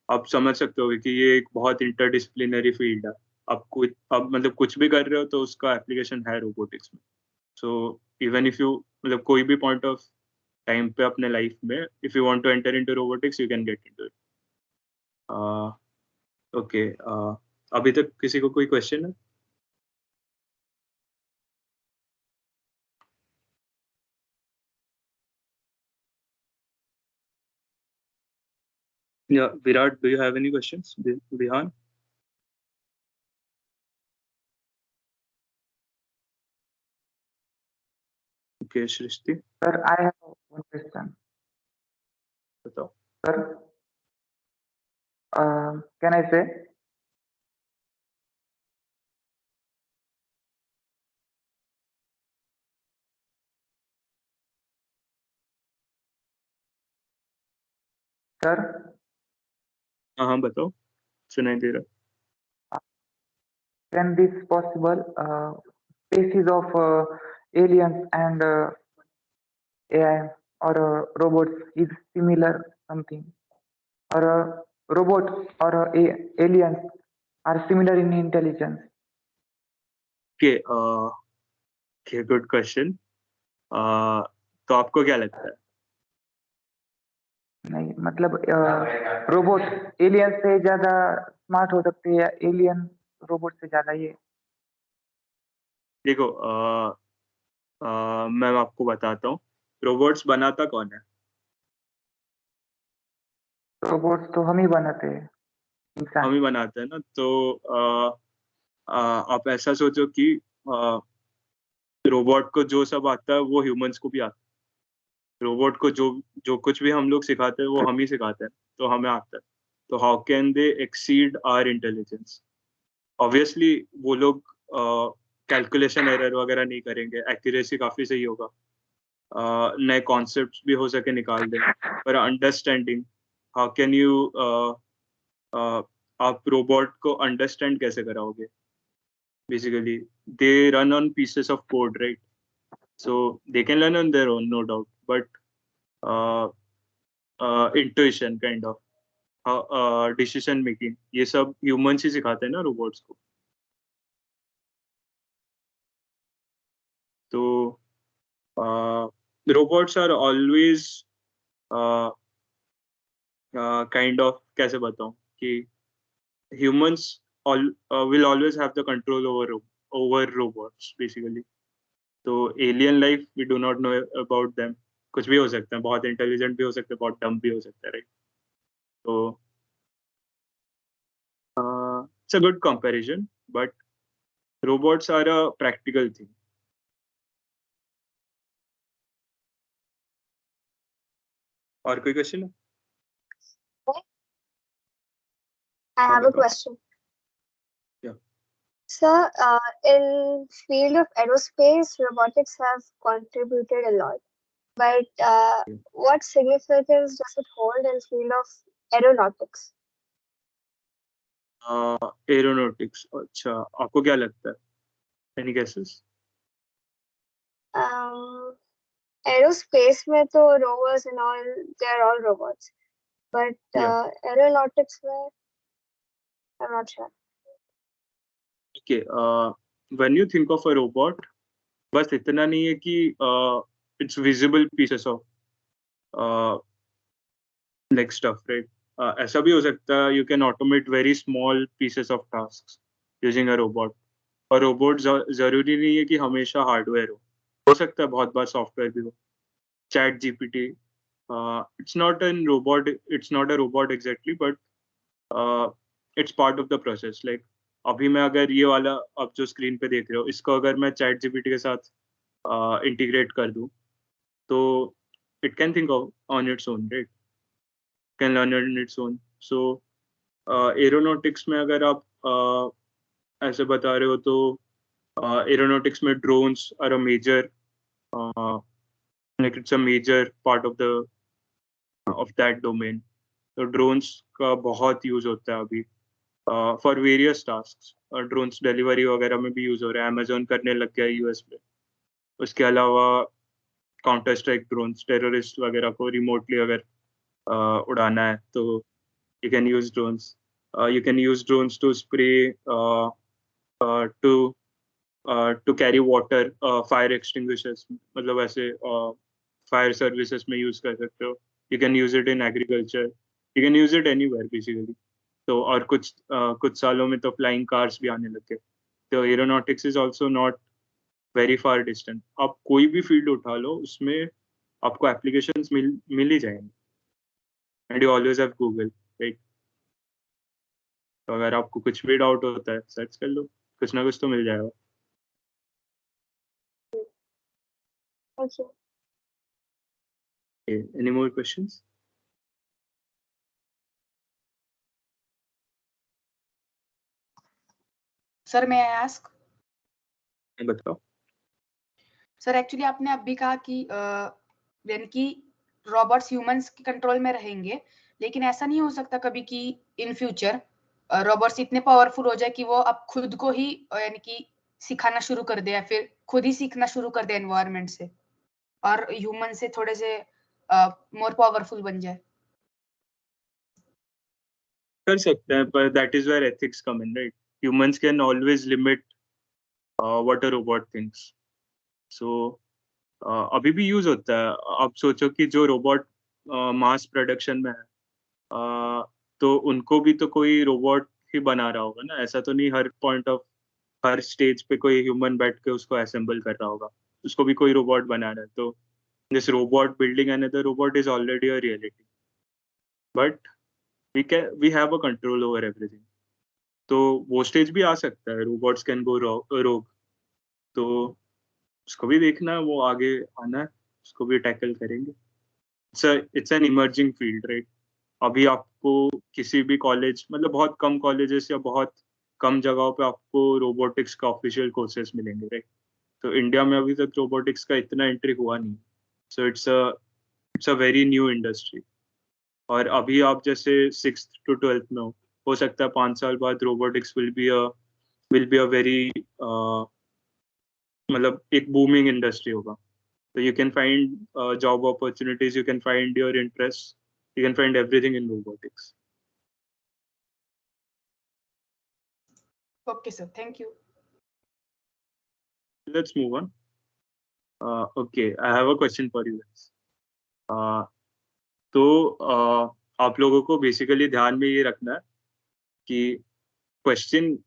आप समझ सकते हो कि ये एक बहुत इंटरडिसिप्लिनरी फील्ड है। आप मतलब कुछ भी कर रहे हो तो उसका एप्लीकेशन है रोबोटिक्स में। सो इवन इफ यू मतलब कोई भी पॉइंट ऑफ टाइम पे अपने लाइफ में, if you want to enter into robotics, you can get into it. Okay, अभी तक किसी को कोई क्वेश्चन है? Yeah, Virat, do you have any questions? Vihan? Okay, Shrishti? Sir, I have one question. बताओ। Sir, can I say? Sir? हाँ बताओ, सुनाई दे रहा। Can this possible species of aliens and AI or robots is similar something, or robots or aliens are similar in intelligence? Okay, good question. तो आपको क्या लगता है? नहीं मतलब रोबोट एलियन से ज्यादा स्मार्ट हो सकते हैं या एलियन रोबोट से ज्यादा? ये देखो, मैं आपको बताता हूँ, रोबोट्स बनाता कौन है? रोबोट्स तो हम ही बनाते हैं, इंसान। हम ही बनाते हैं ना। तो आप ऐसा सोचो कि रोबोट को जो सब आता है वो ह्यूमंस को भी आता है। रोबोट को जो कुछ भी हम लोग सिखाते हैं वो हम ही सिखाते हैं, तो हमें आता है। तो how can they exceed our intelligence? Obviously वो लोग कैलकुलेशन एरर वगैरह नहीं करेंगे, एक्यूरेसी काफी सही होगा, नए कॉन्सेप्ट्स भी हो सके निकाल दें, पर अंडरस्टैंडिंग, हाउ कैन यू आप रोबोट को अंडरस्टैंड कैसे कराओगे? Basically they run on pieces of code, right? so they can learn on their own, no doubt, but intuition kind of decision making, ये सब humans ही सिखाते हैं ना robots को। तो robots are always kind of, कैसे बताऊं कि humans will always have the control over robots basically। तो alien life we do not know about them, कुछ भी हो सकता है, बहुत इंटेलिजेंट भी हो सकते हैं, बहुत डम भी हो सकता है, राइट? तो it's a good comparison, but robots are a practical thing. और कोई क्वेश्चन है? I have a question. Yeah. Sir, in field of aerospace, robotics have contributed a lot. But what significance does it hold in field of aeronautics? Aeronautics, अच्छा, आपको क्या लगता है? Any guesses? Aerospace में तो rovers and all, they are all robots. But aeronautics में, I'm not sure. Okay, when you think of a robot, बस इतना नहीं है कि it's visible pieces of like stuff, right? ऐसा भी हो सकता है you can automate very small pieces of task using a robot. और रोबोट जरूरी नहीं है कि हमेशा हार्डवेयर हो सकता है बहुत बार सॉफ्टवेयर भी हो। Chat GPT it's not a robot exactly, but it's part of the process. Like अभी मैं अगर ये वाला आप जो स्क्रीन पे देख रहे हो इसको अगर मैं चैट जीपीटी के साथ इंटीग्रेट कर दूं तो it can think on its own, right? Can learn on its own. So aeronautics में अगर आप ऐसे बता रहे हो तो एरोनॉटिक्स में drones are a major like it's a major part of that domain. तो ड्रोन्स का बहुत यूज होता है अभी for various task. Drones delivery वगैरह में भी यूज हो रहा है, अमेजोन करने लग गया है यूएस में। उसके अलावा काउंटर स्ट्राइक ड्रोन्स, टेररिस्ट वगैरह को रिमोटली अगर उड़ाना है तो you can use drones. You can use drones to spray to carry water, fire extinguishers, मतलब ऐसे फायर सर्विसेज में यूज कर सकते हो। You can use it in agriculture, you can use it anywhere basically. तो और कुछ सालों में तो फ्लाइंग कार्स भी आने लगे। तो aeronautics is also not very far distant. आप कोई भी फील्ड उठा लो उसमें आपको एप्लीकेशंस मिल ही जाएंगे। And you always have Google, right? तो अगर आपको कुछ भी डाउट होता है सर्च कर लो, कुछ ना कुछ तो मिल जाएगा। Okay. Okay, any more questions? Sir मैं आस्क? बताओ। सर एक्चुअली आपने अभी कहा कि यानी कि रोबोट्स ह्यूमंस के कंट्रोल में रहेंगे, लेकिन ऐसा नहीं हो सकता कभी कि इन फ्यूचर रोबोट्स इतने पावरफुल हो जाए कि वो अब खुद को ही यानी कि सिखाना शुरू कर दे या फिर खुद ही सीखना शुरू कर दे एनवायरनमेंट से और ह्यूमन से थोड़े से मोर पावरफुल बन जाए? कर सकते हैं, पर that is where ethics come in, right? Humans can always limit what a robot thinks. So अभी भी यूज होता है। आप सोचो कि जो रोबोट मास प्रोडक्शन में है तो उनको भी तो कोई रोबोट ही बना रहा होगा ना। ऐसा तो नहीं हर स्टेज पे कोई ह्यूमन बैठ के उसको असेंबल कर रहा होगा, उसको भी कोई रोबोट बना रहा है। तो this robot building another robot is already a reality, but we have a control over everything. तो वो स्टेज भी आ सकता है, रोबोट्स कैन गो रोग। तो उसको भी देखना है, वो आगे आना है, उसको भी टैकल करेंगे। It's an emerging field, right? अभी आपको किसी भी कॉलेज, मतलब बहुत कम कॉलेजेस या बहुत कम जगहों पे आपको रोबोटिक्स का ऑफिशियल कोर्सेज मिलेंगे, राइट? तो इंडिया में अभी तक रोबोटिक्स का इतना एंट्री हुआ नहीं। So it's a very new industry. और अभी आप जैसे 6th to 12th में हो सकता है 5 साल बाद robotics will be a very मतलब एक बूमिंग इंडस्ट्री होगा। So you can find job opportunities, you can find your interests, you can find everything in robotics. Okay sir, thank you. Let's move on. Okay, I have a question for you guys. तो आप लोगों को बेसिकली ध्यान में ये रखना है कि क्वेश्चन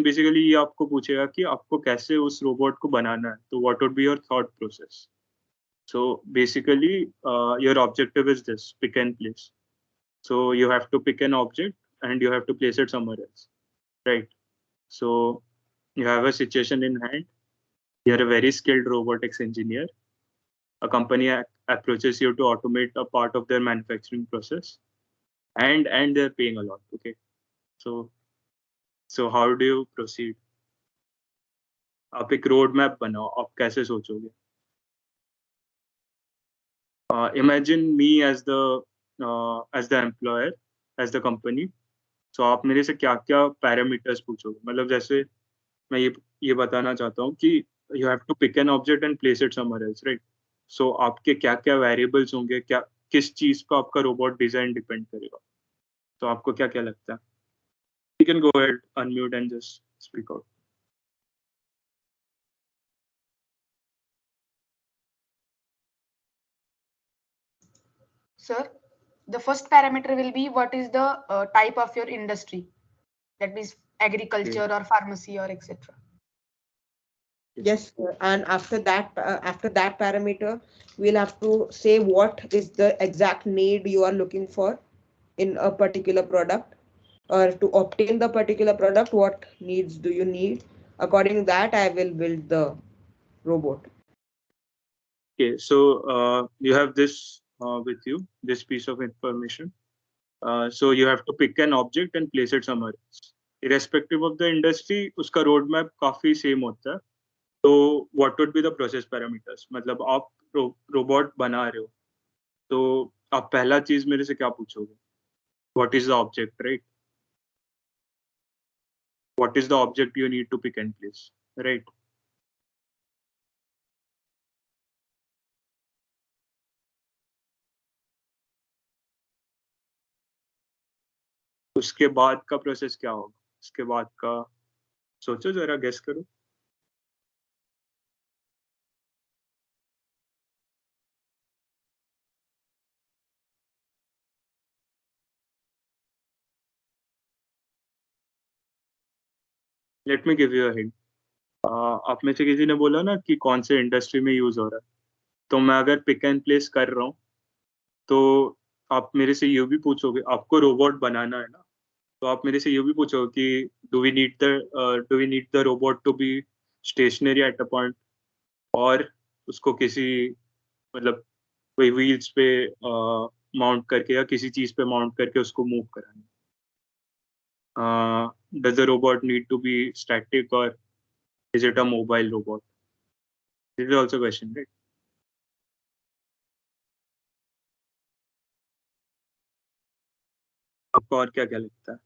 बेसिकली ये आपको पूछेगा कि आपको कैसे उस रोबोट को बनाना है। तो what would be your thought process? So basically, your objective is this: pick and place. So you have to pick an object and you have to place it somewhere else, right? So you have a situation in hand. You're a very skilled robotics engineer. A company approaches you to automate a part of their manufacturing process, and they're paying a lot. Okay, so how do you proceed? आप एक रोड मैप बनाओ, आप कैसे सोचोगे? Imagine me as the employer, as the company. So आप मेरे से क्या क्या पैरामीटर्स पूछोगे? मतलब जैसे मैं ये बताना चाहता हूँ कि you have to pick an object and place it somewhere else, right? So आपके क्या क्या वेरिएबल्स होंगे, क्या किस चीज पर आपका रोबोट डिजाइन डिपेंड करेगा? तो आपको क्या क्या लगता है? You can go ahead, unmute and just speak out. Sir the first parameter will be what is the type of your industry, that means agriculture or pharmacy or etc. Yes, and after that parameter, we'll have to say what is the exact need you are looking for in a particular product, or to obtain the particular product, what needs do you need? According to that, I will build the robot. Okay, so you have this with you, this piece of information. So you have to pick an object and place it somewhere else. Irrespective of the industry, उसका roadmap काफी same होता है. तो what would be the process parameters? मतलब आप robot बना रहे हो, तो आप पहला चीज मेरे से क्या पूछोगे? What is the object, right? What is the object you need to pick and place, right? उसके बाद का प्रोसेस क्या होगा? उसके बाद का सोचो जरा, गेस करो. Let me give you a hint. आप में से किसी ने बोला ना कि कौन से इंडस्ट्री में यूज हो रहा है, तो मैं अगर पिक एंड प्लेस कर रहा हूँ, तो आप मेरे से ये भी पूछोगे, आपको रोबोट बनाना है ना, तो आप मेरे से ये भी पूछोगे कि do we need the robot to be stationary at a point, और उसको किसी मतलब कोई व्हील्स पे माउंट करके या किसी चीज पे माउंट करके उसको मूव कराना. Does the robot need to be static, or is it a mobile robot? This is also a question, right? आपको और क्या क्या लगता है?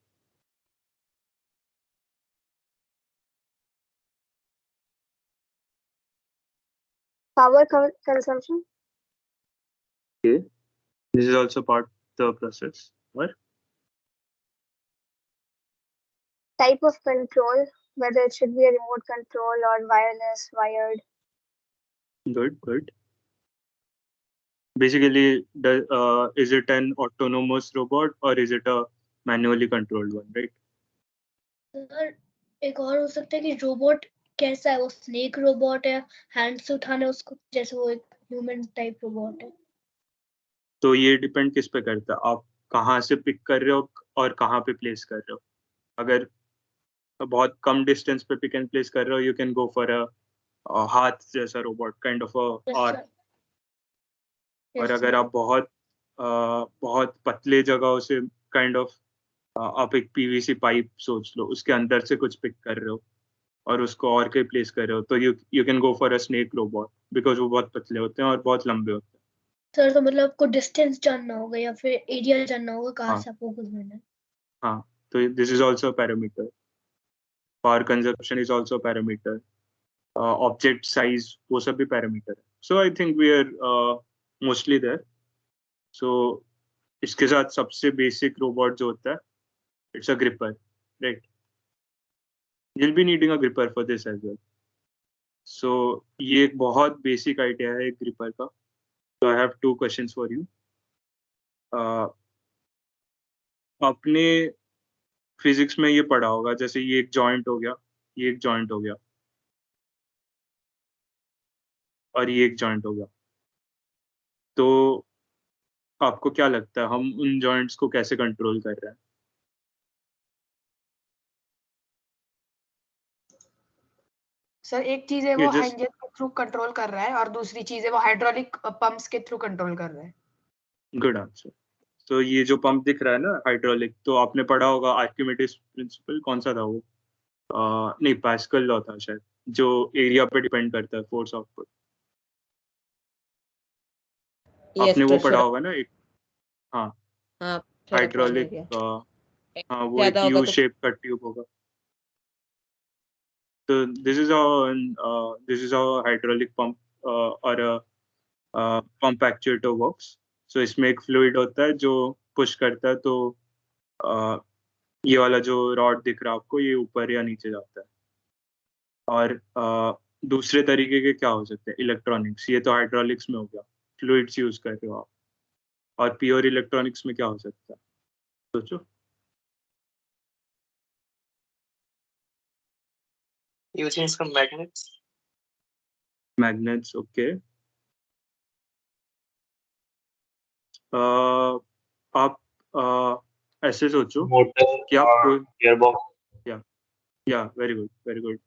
Power consumption. Okay. This is also part of the process. What? Type of control, whether it should be a remote control or wireless, wired. Good. Basically, is it an autonomous robot or is it a manually controlled one, right? Sir एक और हो सकता है कि रोबोट कैसा है, वो स्नेक रोबोट है, हैंड से उठाना उसको, जैसे वो एक ह्यूमन टाइप रोबोट है. तो ये डिपेंड किस पे करता है, आप कहाँ से पिक कर रहे हो और कहाँ पे प्लेस कर रहे हो. अगर बहुत कम डिस्टेंस पे पिक एंड प्लेस कर रहे हो, you can go for a हाथ जैसा robot, kind of a arm. और अगर आप बहुत पतले जगहों से काइंड ऑफ आप एक पीवीसी पाइप सोच लो, उसके अंदर से कुछ पिक कर रहे हो और उसको और कहीं प्लेस कर रहे हो, तो you can go for a snake robot, because वो बहुत पतले होते हैं और बहुत लंबे होते हैं. सर तो मतलब आपको डिस्टेंस जानना होगा या फिर एरिया जानना होगा कहाँ से आपको कुछ लेना है. हाँ, तो this is also parameter. Power consumption is also parameter. Object size, वो सब भी पैरामीटर है. So I think we are mostly there. So इसके साथ सबसे बेसिक रोबोट जो होता है, it's a gripper, right? you'll be needing a gripper for this as well. So ये एक बहुत बेसिक आइडिया है ग्रिपर का. So I have 2 questions for you. आपने फिजिक्स में ये पढ़ा होगा, जैसे ये एक जॉइंट हो गया, ये एक जॉइंट हो गया और ये एक जॉइंट हो गया, तो आपको क्या लगता है हम उन जॉइंट्स को कैसे कंट्रोल कर रहे हैं? सर एक चीज है वो just- इंजन के थ्रू कंट्रोल कर रहा है और दूसरी चीज है वो हाइड्रोलिक पंप्स के थ्रू कंट्रोल कर रहा है. Good answer. तो ये जो पंप दिख रहा है ना हाइड्रोलिक, तो आपने पढ़ा होगा आर्किमिडीज प्रिंसिपल, कौन सा था वो? नहीं, पास्कल लॉ था शायद, जो एरिया पे डिपेंड करता है फोर्स आउटपुट. आपने वो पढ़ा होगा ना एक, हाँ, हाइड्रोलिक, हाँ, वो एक यू शेप का ट्यूब होगा. तो this is how hydraulic pump और पंप एक्चुएटर वर्क्स. सो इसमें एक फ्लूइड होता है जो पुश करता है, तो ये वाला जो रॉड दिख रहा है आपको, ये ऊपर या नीचे जाता है. और दूसरे तरीके के क्या हो सकते हैं? इलेक्ट्रॉनिक्स. ये तो हाइड्रोलिक्स में हो गया, फ्लूइड्स यूज कर रहे हो आप. और प्योर इलेक्ट्रॉनिक्स में क्या हो सकता है, सोचो। Using some magnets. Magnets, okay. आप ऐसे सोचो Motor कि आप or कोई, gearbox. या very good, very good.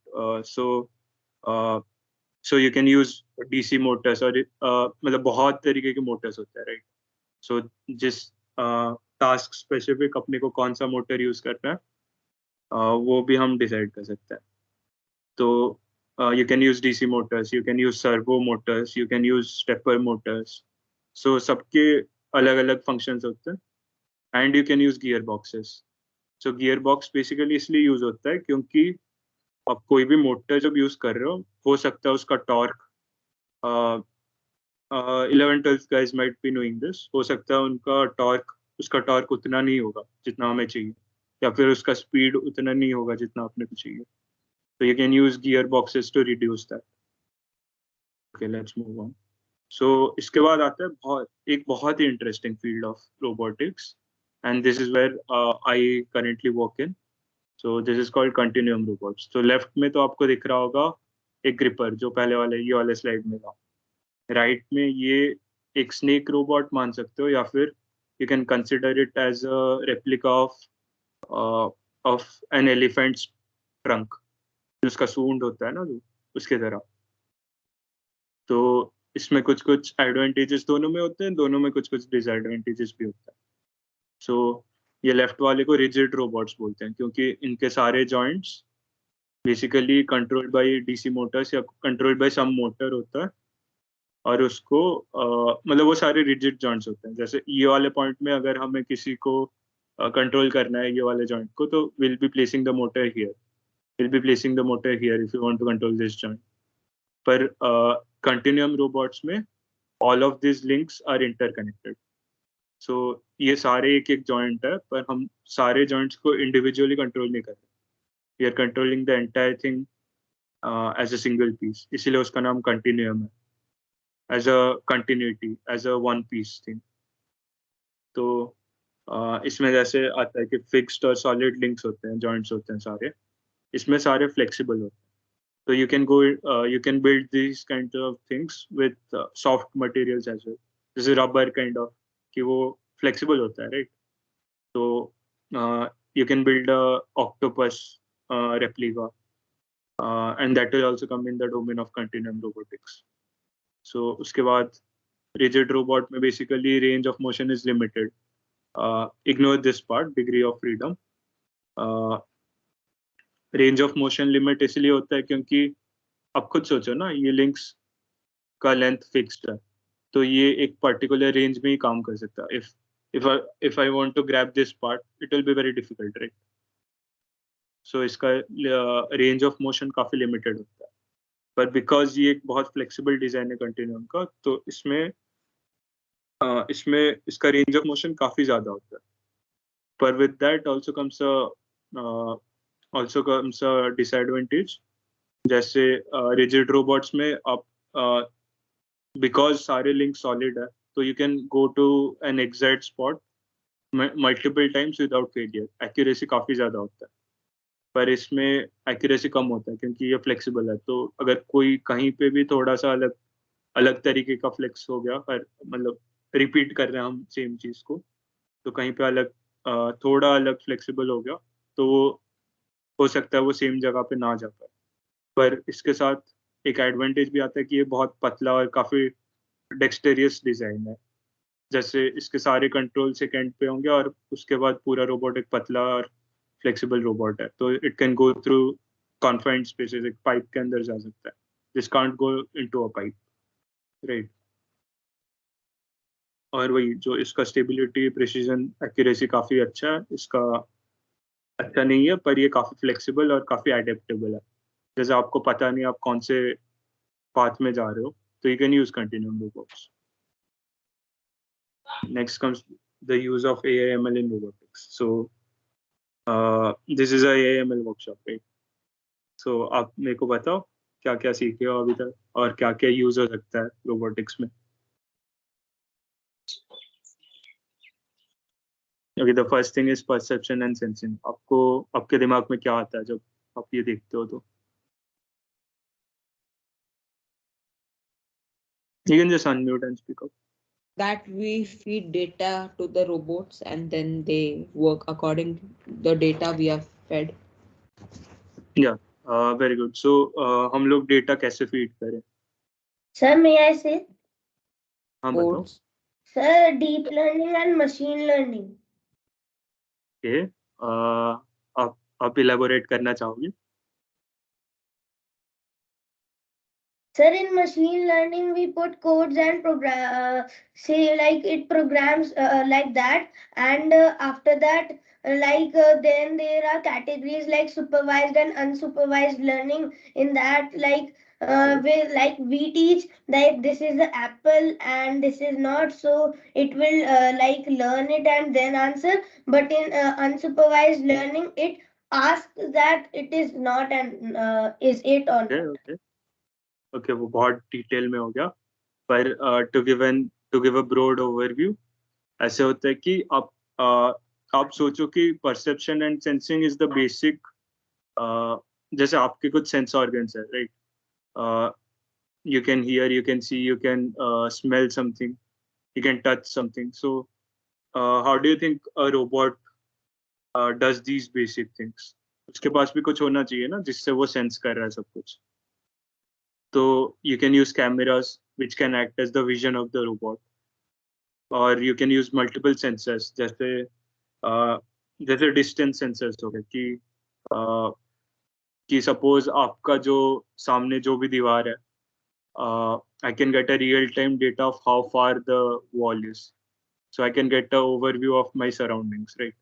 So you can use DC Motors, और मतलब बहुत तरीके के मोटर्स होते हैं, राइट। सो जिस टास्क स्पेसिफिक अपने को कौन सा मोटर यूज करना है, वो भी हम डिसाइड कर सकते हैं। तो you can use DC motors, you can use servo motors, you can use stepper motors. So सबके अलग अलग functions होते हैं, and you can use gearboxes. So gearbox basically इसलिए use होता है क्योंकि आप कोई भी मोटर जब यूज कर रहे हो सकता है उसका torque 11-12 guys might be knowing this, हो सकता है उसका टॉर्क उतना नहीं होगा जितना हमें चाहिए, या फिर उसका स्पीड उतना नहीं होगा जितना अपने को चाहिए। So you can use gearboxes to reduce that. Okay, let's move on. So इसके बाद आता है एक बहुत ही interesting field of robotics, and this is where I currently work in. So this is called continuum robots. तो left में तो आपको दिख रहा होगा एक ग्रिपर जो पहले वाले ये वाले स्लाइड में था। राइट में ये एक स्नेक रोबोट मान सकते हो, या फिर you can consider it as a replica of an elephant's trunk, जिसका सूंड होता है ना जो, उसके तरह। तो इसमें कुछ कुछ एडवांटेजेस दोनों में होते हैं, दोनों में कुछ कुछ डिसएडवांटेजेस भी होता है। सो ये लेफ्ट वाले को रिजिड रोबोट्स बोलते हैं क्योंकि इनके सारे joints basically controlled by DC Motors या कंट्रोल्ड बाय सम मोटर होता है, और उसको मतलब वो सारे रिजिड जॉइंट्स होते हैं। जैसे ये वाले पॉइंट में अगर हमें किसी को कंट्रोल करना है ये वाले जॉइंट को, तो will be placing the motor here, will be placing the motor here if you want to control this joint. पर continuum robots में all of these links are interconnected. So ये सारे एक एक joint है, पर हम सारे joints को individually control नहीं कर रहे। We are controlling the entire thing as a single piece. इसीलिए उसका नाम continuum है, as a continuity, as a one piece thing. तो इसमें जैसे आता है कि fixed और solid links होते हैं, joints होते हैं सारे, इसमें सारे flexible होते हैं। So you can build these kind of things with soft materials as well. जैसे rubber kind of, कि वो flexible होता है, right? So you can build a octopus replica, and that will also come in the domain of continuum robotics. So उसके बाद rigid robot में basically range of motion is limited. Ignore this part, degree of freedom. Range of motion limit इसलिए होता है क्योंकि अब खुद सोचो ना, ये लिंक्स का लेंथ फिक्स्ड है, तो ये एक पर्टिकुलर रेंज में ही काम कर सकता है। If I want to grab this part it will be very difficult, right. So इसका रेंज ऑफ मोशन काफी लिमिटेड होता है, पर बिकॉज ये एक बहुत फ्लेक्सिबल डिजाइन है कंटिन्यूम का, तो इसमें इसका रेंज ऑफ मोशन काफी ज्यादा होता है। पर with that also comes a disadvantage. जैसे rigid robots में आप because सारे links solid है, तो you can go to an exact spot multiple times without failure. Accuracy काफी ज्यादा होता है, पर इसमें accuracy कम होता है क्योंकि ये flexible है। तो अगर कोई कहीं पे भी थोड़ा सा अलग तरीके का flex हो गया, और मतलब repeat कर रहे हैं हम same चीज को, तो कहीं पे थोड़ा अलग flexible हो गया, तो हो सकता है वो सेम जगह पे ना जा पाए। पर इसके साथ एक एडवांटेज भी आता है कि ये बहुत पतला और काफी डेक्सटेरियस डिजाइन है। जैसे इसके सारे कंट्रोल सेकंड पे होंगे, और उसके बाद पूरा रोबोट एक पतला और फ्लेक्सिबल रोबोट है, तो it can go through confined spaces, एक पाइप के अंदर जा सकता है, this can't go into a pipe, right. और वही जो इसका स्टेबिलिटी, प्रिसीजन, एक्यूरेसी काफी अच्छा है, इसका अच्छा नहीं है, पर ये काफी फ्लेक्सिबल और काफी एडेप्टेबल है। जैसे आपको पता नहीं आप कौन से पाथ में जा रहे हो, तो you can use continuum robots. Next comes the use of AI/ML in robotics. So this is a AI/ML workshop, right. So आप मेरे को बताओ क्या क्या सीखे हो अभी तक, और क्या क्या यूज हो सकता है रोबोटिक्स में। Okay, the first thing is perception and sensing. आपको आपके दिमाग में क्या आता है जब आप ये देखते हो तो? You can just unmute and speak up. That we feed data to the robots and then they work according to the data we have fed. Yeah, very good. So हम लोग data कैसे feed करें? Sir, may I say? हाँ बताओ. Codes. Sir, deep learning and machine learning. Okay. आप elaborate करना चाहोगे? Sir, in machine learning, we put codes and program, say like it programs like that, and after that, then there are categories like supervised and unsupervised learning. In that, we teach that this is the apple and this is not, so it will learn it and then answer. But in unsupervised learning, it asks that it is not and is it or not. Okay. Okay, वो बहुत डिटेल में हो गया, पर to give a broad overview ऐसे होता है कि आप सोचो कि perception and sensing is the basic, जैसे आपके कुछ सेंस ऑर्गन्स है, right? You can hear, you can see, you can smell something, you can touch something. So how do you think a robot does these basic things? उसके पास भी कुछ होना चाहिए ना जिससे वो सेंस कर रहा है सब कुछ. So you can use cameras which can act as the vision of the robot, or you can use multiple sensors जैसे distance sensors हो गए कि suppose आपका जो सामने जो भी दीवार है, I can get a real time data of how far the wall is, so I can get a overview of my surroundings, right?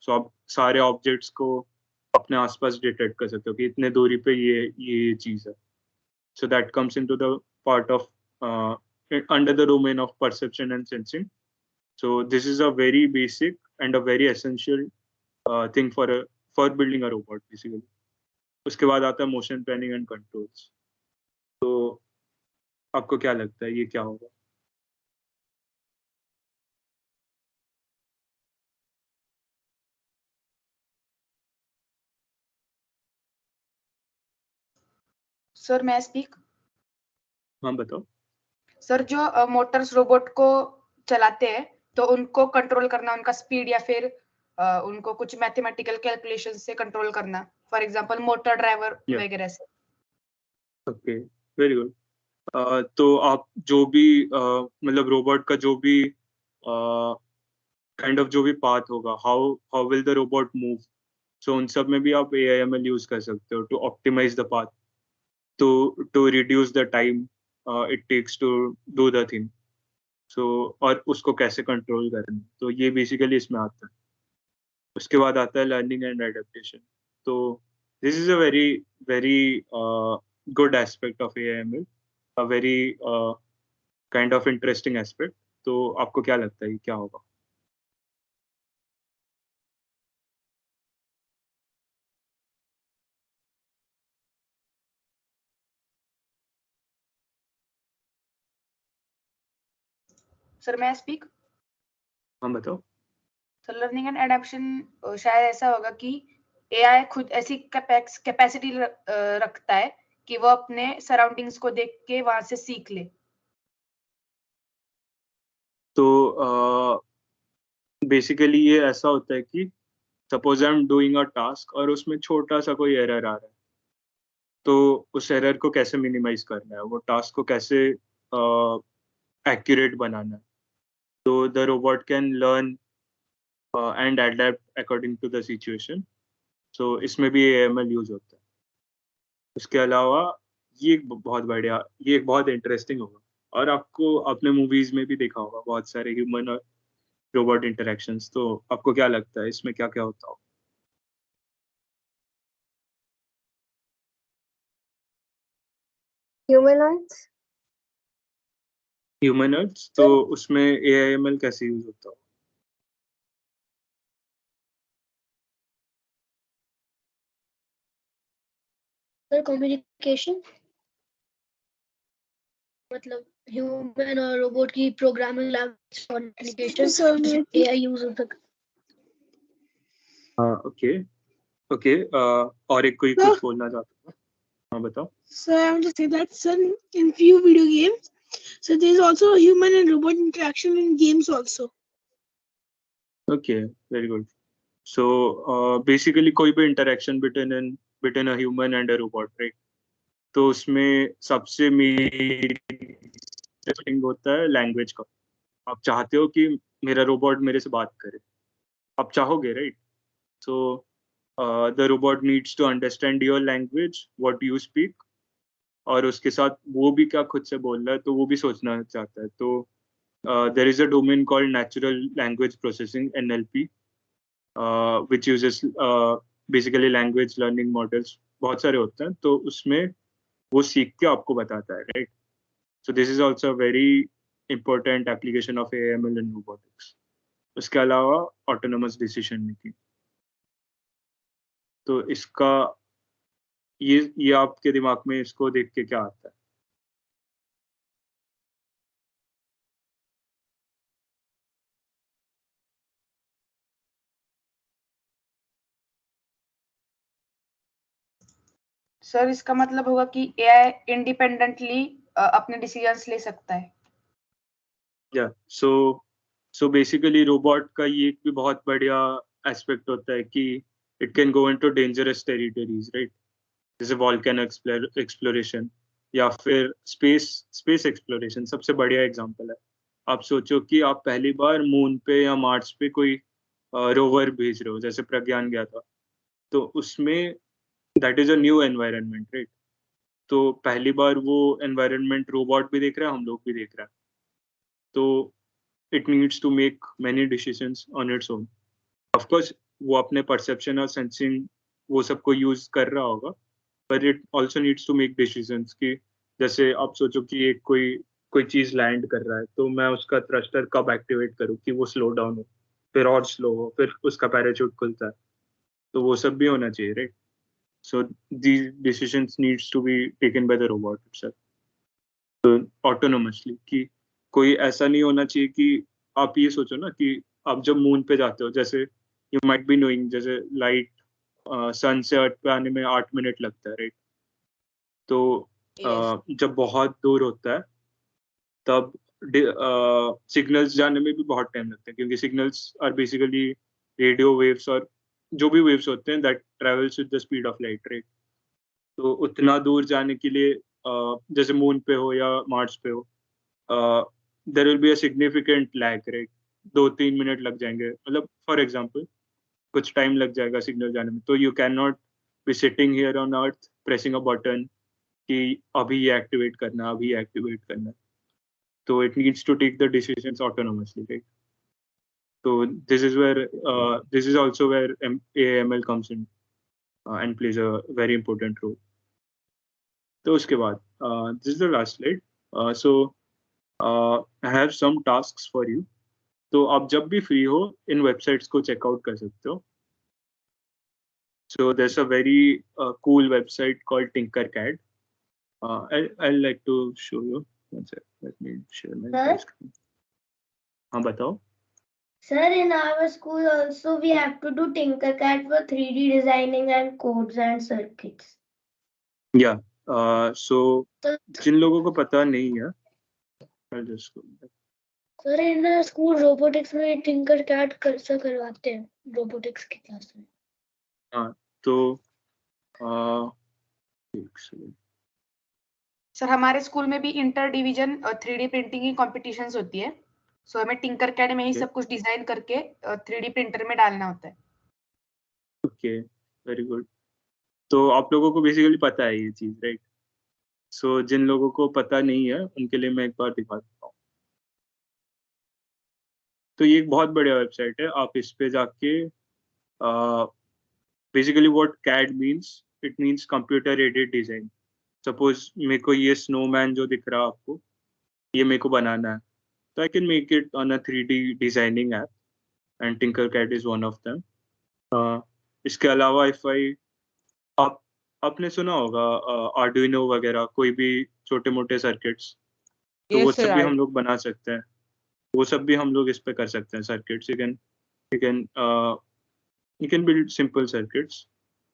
So आप सारे objects को अपने आसपास डिटेक्ट कर सकते हो कि इतने दूरी पे ये चीज है. So that comes into the part of under the domain of perception and sensing. So this is a very basic and a very essential thing for building a robot basically. उसके बाद आता है motion planning and controls. तो आपको क्या लगता है ये क्या होगा? सर मैं स्पीक? हाँ बताओ. सर जो मोटर्स रोबोट को चलाते हैं तो उनको कंट्रोल करना, उनका स्पीड या फिर उनको कुछ मैथमेटिकल कैलकुलेशन से कंट्रोल करना, फॉर एग्जांपल मोटर ड्राइवर वगैरह से. Okay, very good. तो आप जो भी मतलब रोबोट का जो भी काइंड ऑफ जो भी पाथ होगा, how will the robot move, so उन सब में भी आप AIML यूज कर सकते हो to optimize the path, to reduce the time it takes to do the thing. So और उसको कैसे कंट्रोल करना, तो ये बेसिकली इसमें आता है. उसके बाद आता है लर्निंग एंड एडेप्टेशन. तो this is a very very good aspect of AIML, a very kind of interesting aspect. तो आपको क्या लगता है क्या होगा? सर मैं स्पीक? हाँ बताओ. सर लर्निंग एंड एडेप्शन शायद ऐसा होगा कि AI खुद ऐसी कैपेसिटी रखता है कि वो अपने सराउंडिंग्स को देख के वहां से सीख ले. तो बेसिकली ये ऐसा होता है कि suppose I am doing a task और उसमें छोटा सा कोई एरर आ रहा है, तो उस एरर को कैसे मिनिमाइज करना है, वो टास्क को कैसे एक्यूरेट बनाना है. तो the robot can learn and adapt according to the situation. So इसमें भी AIML यूज होता है. उसके अलावा ये एक बहुत इंटरेस्टिंग होगा, और आपको अपने मूवीज में भी देखा होगा बहुत सारे ह्यूमन और रोबोट इंटरेक्शंस. तो आपको क्या लगता है इसमें क्या क्या होता होगा? ह्यूमनॉइड्स. तो उसमें AIML कैसे यूज होता होगा? सर कम्युनिकेशन, मतलब ह्यूमन और रोबोट की programming language communication AI use हो सकता है. हाँ ओके ओके और एक कोई कुछ बोलना चाहता था? हाँ बताओ. So I want to say that, sir, in few video games, so there is also human and robot interaction in games also. Okay, very good. So basically कोई भी interaction between a human and a robot, right? तो उसमें सबसे मेन थिंग होता है लैंग्वेज का. आप चाहते हो कि मेरा रोबोट मेरे से बात करे, आप चाहोगे, right? So the robot needs to understand your language, what you speak, और उसके साथ वो भी क्या खुद से बोल रहा है तो वो भी सोचना चाहता है. तो there is a domain called natural language processing, NLP, which uses basically language learning models. बहुत सारे होते हैं, तो उसमें वो सीख के आपको बताता है, right? So this is also a very important application of AML in robotics. उसके अलावा autonomous decision making. तो इसका ये आपके दिमाग में इसको देख के क्या आता है? सर इसका मतलब होगा कि AI इंडिपेंडेंटली अपने डिसीजंस ले सकता है. या सो बेसिकली रोबोट का ये एक भी बहुत बढ़िया एस्पेक्ट होता है कि it can go into dangerous territories, right? जैसे वॉल्केनो एक्सप्लोरेशन या फिर स्पेस एक्सप्लोरेशन सबसे बढ़िया एग्जांपल है. आप सोचो कि आप पहली बार मून पे या मार्स पे कोई रोवर भेज रहे हो, जैसे प्रज्ञान गया था, तो उसमें that is a new environment, right? तो पहली बार वो एनवायरनमेंट रोबोट भी देख रहा है, हम लोग भी देख रहे हैं. तो it needs to make many decisions on its own. Of course, वो अपने perception और sensing वो सबको use कर रहा होगा, but it also needs to make decisions कि जैसे आप सोचो कि एक कोई चीज लैंड कर रहा है, तो मैं उसका थ्रस्टर कब एक्टिवेट करूँ कि वो स्लो डाउन हो, फिर और स्लो हो, फिर उसका पैराशूट खुलता है, तो वो सब भी होना चाहिए, right? So these decisions needs to be taken by the robot itself, तो autonomously. कि कोई ऐसा नहीं होना चाहिए कि आप ये सोचो ना कि आप जब मून पे जाते हो, जैसे यू माइट बी नोइंग, जैसे लाइट सन से अर्थ पे आने में 8 मिनट लगता है, राइट? तो जब बहुत दूर होता है तब सिग्नल्स जाने में भी बहुत टाइम लगता है, क्योंकि signals are basically radio waves, और जो भी वेव्स होते हैं that travels with the speed of light, right? तो उतना दूर जाने के लिए जैसे मून पे हो या मार्स पे हो, there will be a significant lag, right? 2-3 minute लग जाएंगे, मतलब फॉर एग्जांपल कुछ टाइम लग जाएगा सिग्नल जाने में. तो you can not be sitting here on earth pressing a button कि अभी ये एक्टिवेट करना, अभी ये एक्टिवेट करना. तो it needs to take the decisions autonomously, right? तो this is also where AML comes in and plays a very important role. तो उसके बाद this is the last slide. So I have some tasks for you. तो आप जब भी फ्री हो इन वेबसाइट्स को चेकआउट कर सकते हो. So there's a very cool website called Tinkercad. I'll like to show you. One sec. Let me share my screen. हाँ बताओ. Sir, in our school also we have to do Tinkercad for 3D designing and codes and circuits. Yeah. So जिन लोगों को पता नहीं है, I'll just go back. Sir, in our school robotics में Tinkercad कैसे करवाते हैं robotics की क्लास में? हाँ तो एक सेकंड. सर हमारे स्कूल में भी इंटर डिवीजन 3D प्रिंटिंग की कॉम्पिटिशन्स होती है. सो हमें टिंकरकैड में ही सब कुछ डिजाइन करके 3D प्रिंटर में डालना होता है. Okay, very good. तो आप लोगों को बेसिकली पता है ये चीज, राइट? सो जिन लोगों को पता नहीं है उनके लिए मैं एक बार दिखा देता हूँ. तो ये एक बहुत बढ़िया वेबसाइट है. आप इस पे जाके basically what CAD means, it means computer aided design. Suppose मेरे को ये स्नोमैन जो दिख रहा है आपको, ये मेरे को बनाना है, तो I can make it on a 3D designing app, and Tinkercad is one of them. इसके अलावा आपने सुना होगा आर्डुइनो वगैरह, कोई भी छोटे मोटे सर्किट्स, तो वो सब भी हम लोग बना सकते हैं. वो सब भी हम लोग इस पे कर सकते हैं circuits. You can You can build simple circuits.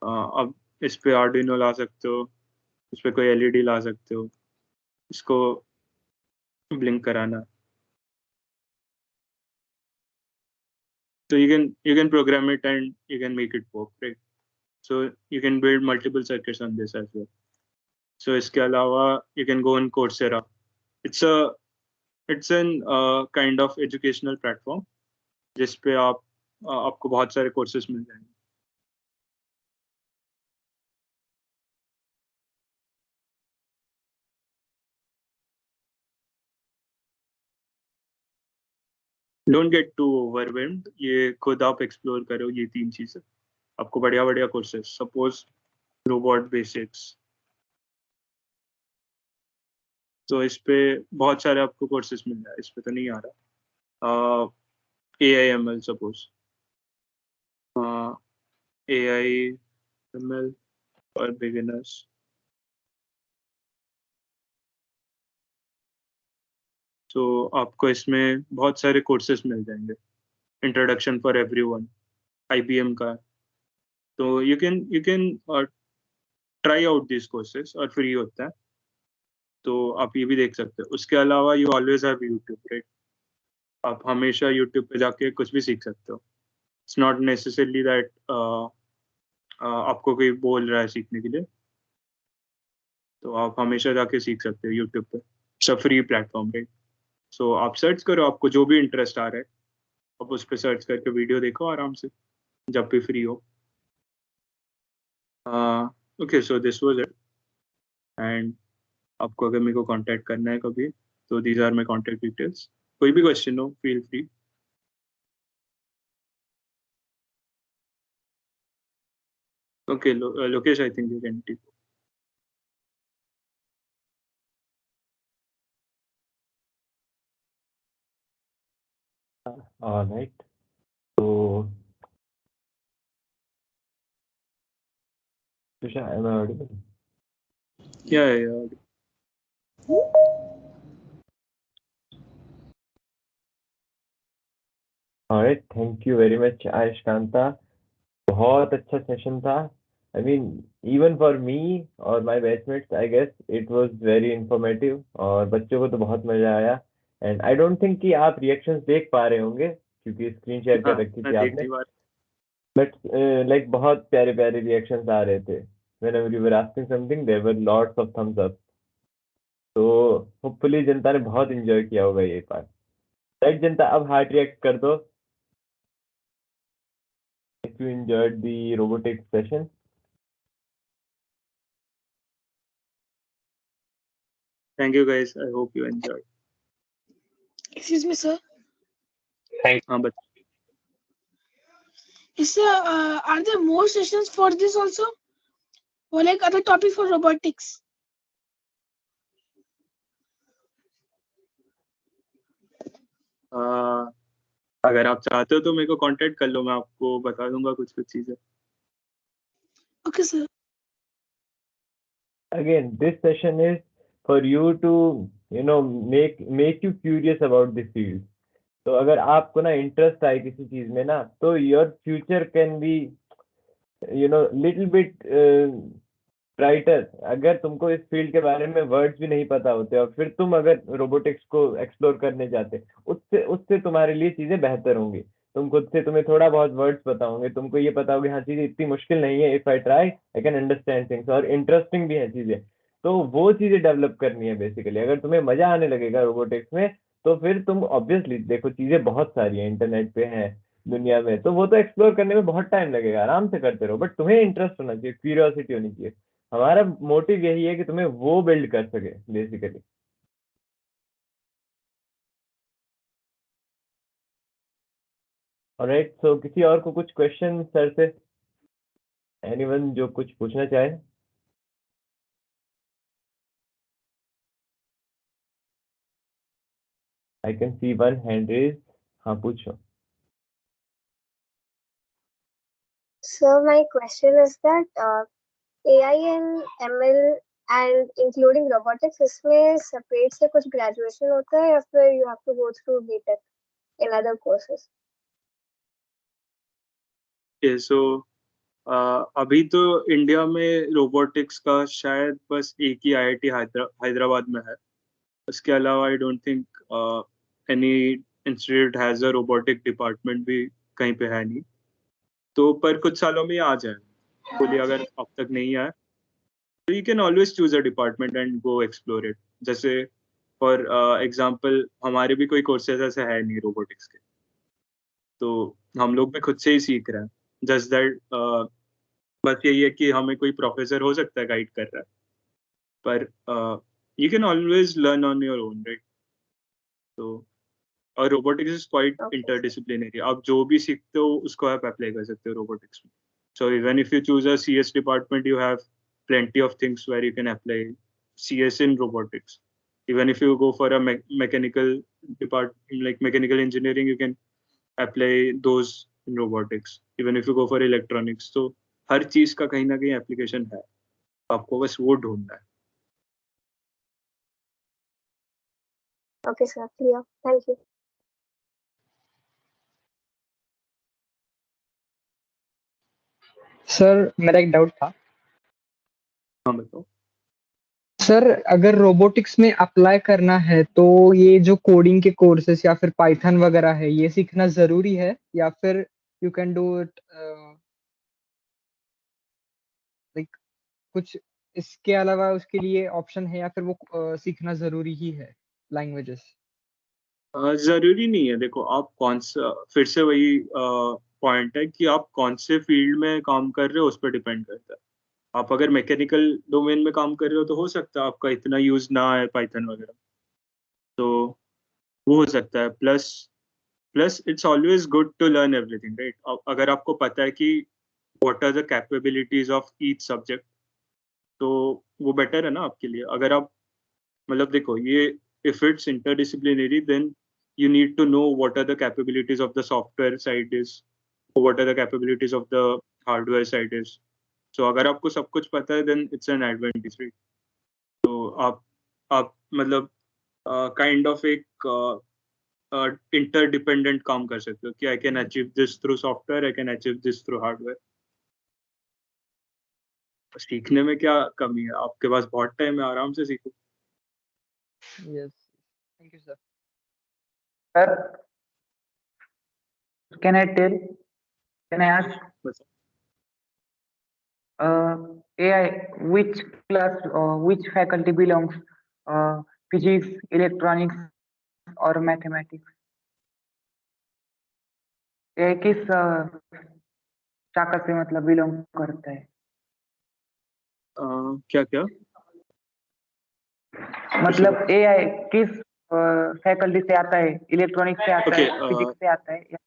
अब इस पे Arduino ला सकते हो, इस पे कोई LED ला सकते हो, इसको blink कराना. So you can program it and you can make it work, right? So you can build multiple circuits on this as well. So इसके अलावा you can go on Coursera. It's an kind of educational platform जिस पे आपको बहुत सारे courses मिल जाएंगे. Don't get too overwhelmed. ये खुद आप explore करो ये 3 चीजें. आपको बढ़िया courses. Suppose robot basics. तो इस पे बहुत सारे आपको courses मिल जाए. इस पे तो नहीं आ रहा. AIML suppose. AIML for beginners. तो आपको इसमें बहुत सारे कोर्सेज मिल जाएंगे. इंट्रोडक्शन फॉर एवरीवन, IBM का. तो you can try out this courses और फ्री होता है, तो आप ये भी देख सकते हो. उसके अलावा you always have YouTube, right? आप हमेशा यूट्यूब पे जाके कुछ भी सीख सकते हो. इट्स नॉट नेसेसरली दैट आपको कोई बोल रहा है सीखने के लिए, तो आप हमेशा जाके सीख सकते हो यूट्यूब पे. It's a free platform, right? So आप सर्च करो, आपको जो भी इंटरेस्ट आ रहा है आप उस पर सर्च करके वीडियो देखो आराम से जब भी फ्री हो. Okay, so this was it. And आपको अगर मेरे को कांटेक्ट करना है कभी, तो these are my contact details. कोई भी क्वेश्चन हो, feel free. Okay, Lokesh, I think you can take. All right. So, Tushar, am I audible? Yeah. All right. Thank you very much, Ayushkanta. बहुत अच्छा सेशन था. I mean, even for me or my batchmates, I guess it was very informative. और बच्चों को तो बहुत मजा आया. And I don't think कि आप reactions देख पा रहे होंगे क्योंकि स्क्रीन शेयर कर रखी थी आपने. But like बहुत प्यारे प्यारे reactions आ रहे थे. Whenever you were asking something, there were lots of thumbs up. तो hopefully जनता ने बहुत enjoy किया होगा ये पार्ट. राइट जनता, अब हार्ट रिएक्ट कर दो if you enjoyed the robotics session. Thank you guys. I hope you enjoyed. Excuse me, sir. But Is there, are there more sessions for this also? Or like other topics for robotics? अगर आप चाहते हो तो मेरे को कांटेक्ट कर लो, मैं आपको बता दूंगा कुछ चीजें. Okay, sir. Again, this session is for you to make you curious about the field. तो अगर आपको ना इंटरेस्ट आए किसी चीज में ना, तो your future can be little bit brighter. अगर तुमको इस फील्ड के बारे में वर्ड्स भी नहीं पता होते और फिर तुम अगर रोबोटिक्स को एक्सप्लोर करने जाते, उससे तुम्हारे लिए चीजें बेहतर होंगी. तुम खुद से, तुम्हें थोड़ा बहुत वर्ड्स पता होंगे, तुमको ये पता होगा हाँ चीजें इतनी मुश्किल नहीं है. If I try I can understand things. और इंटरेस्टिंग भी है चीजें, तो वो चीजें डेवलप करनी है बेसिकली. अगर तुम्हें मजा आने लगेगा रोबोटिक्स में, तो फिर तुम ऑब्वियसली देखो चीजें बहुत सारी हैं इंटरनेट पे हैं दुनिया में, तो वो तो एक्सप्लोर करने में बहुत टाइम लगेगा. आराम से करते रहो, बट तुम्हें इंटरेस्ट होना चाहिए, क्यूरियोसिटी होनी चाहिए. हमारा मोटिव यही है कि तुम्हें वो बिल्ड कर सके बेसिकली. ऑलराइट, सो किसी और को कुछ क्वेश्चन सर से? एनीवन जो कुछ पूछना चाहे? I can see one hand raise. हाँ, पूछो. So my question is that AI and ML and including robotics, इसमें separate से कुछ graduation होता है या फिर you have to go through BTech in other courses? Okay so अभी तो इंडिया में रोबोटिक्स का शायद बस एक ही आईआईटी हैदराबाद में है. उसके अलावा I don't think any institute has a robotic department भी कहीं पे है नहीं. तो पर कुछ सालों में ये आ जाए. फुली अगर अब तक नहीं आया तो you can always choose a department and go explore it. जैसे फॉर एग्जांपल हमारे भी कोई कोर्सेज ऐसे है नहीं रोबोटिक्स के, तो हम लोग भी खुद से ही सीख रहे हैं. जस्ट दैट बस यही है कि हमें कोई प्रोफेसर हो सकता है गाइड कर रहा है, पर you can always learn on your own, right. तो और robotics is quite Okay, sir. Interdisciplinary. आप जो भी सीखते हो उसको आप अप्लाई कर सकते हो रोबोटिक्स में. So even if you choose a CS department, you have plenty of things where you can apply CS in robotics. Even if you go for a mechanical department, like mechanical engineering, you can apply those in robotics. Even if you go for electronics, तो हर चीज का कहीं ना कहीं एप्लीकेशन है. आपको बस वो ढूंढना है. Okay, sir. Clear. Thank you. Sir मेरा एक डाउट था. हाँ बताओ. सर अगर रोबोटिक्स में अप्लाई करना है तो ये जो कोडिंग के कोर्सेस या फिर पाइथन वगैरह है ये सीखना जरूरी है या फिर you can do it like कुछ इसके अलावा उसके लिए ऑप्शन है या फिर वो सीखना जरूरी ही है लैंग्वेजेस. जरूरी नहीं है. देखो आप कौन सा, फिर से वही पॉइंट है कि आप कौन से फील्ड में काम कर रहे हो उस पर डिपेंड करता है. आप अगर मैकेनिकल डोमेन में काम कर रहे हो तो हो सकता है आपका इतना यूज ना आए पाइथन वगैरह, तो वो हो सकता है. Plus plus it's always good to learn everything, right. अगर आपको पता है कि what are the capabilities of each subject, तो वो बेटर है ना आपके लिए. अगर आप मतलब देखो ये, if it's interdisciplinary then you need to know what are the capabilities of the software side is, or what are the capabilities of the hardware side is. So अगर आपको सब कुछ पता है then it's an advantage, right. तो आप मतलब काइंड ऑफ एक इंटरडिपेंडेंट काम कर सकते हो कि I can achieve this through software, I can achieve this through hardware. सीखने में क्या कमी है, आपके पास बहुत टाइम है, आराम से सीखो. Yes thank you sir. Sir, can I tell? Can I ask? बस AI, which class or which faculty belongs? Physics, electronics, or mathematics? AI किस शाखा से मतलब बिलोंग करता है? क्या क्या मतलब AI किस फैकल्टी से आता है? इलेक्ट्रॉनिक्स से आता है, फिजिक्स से आता है या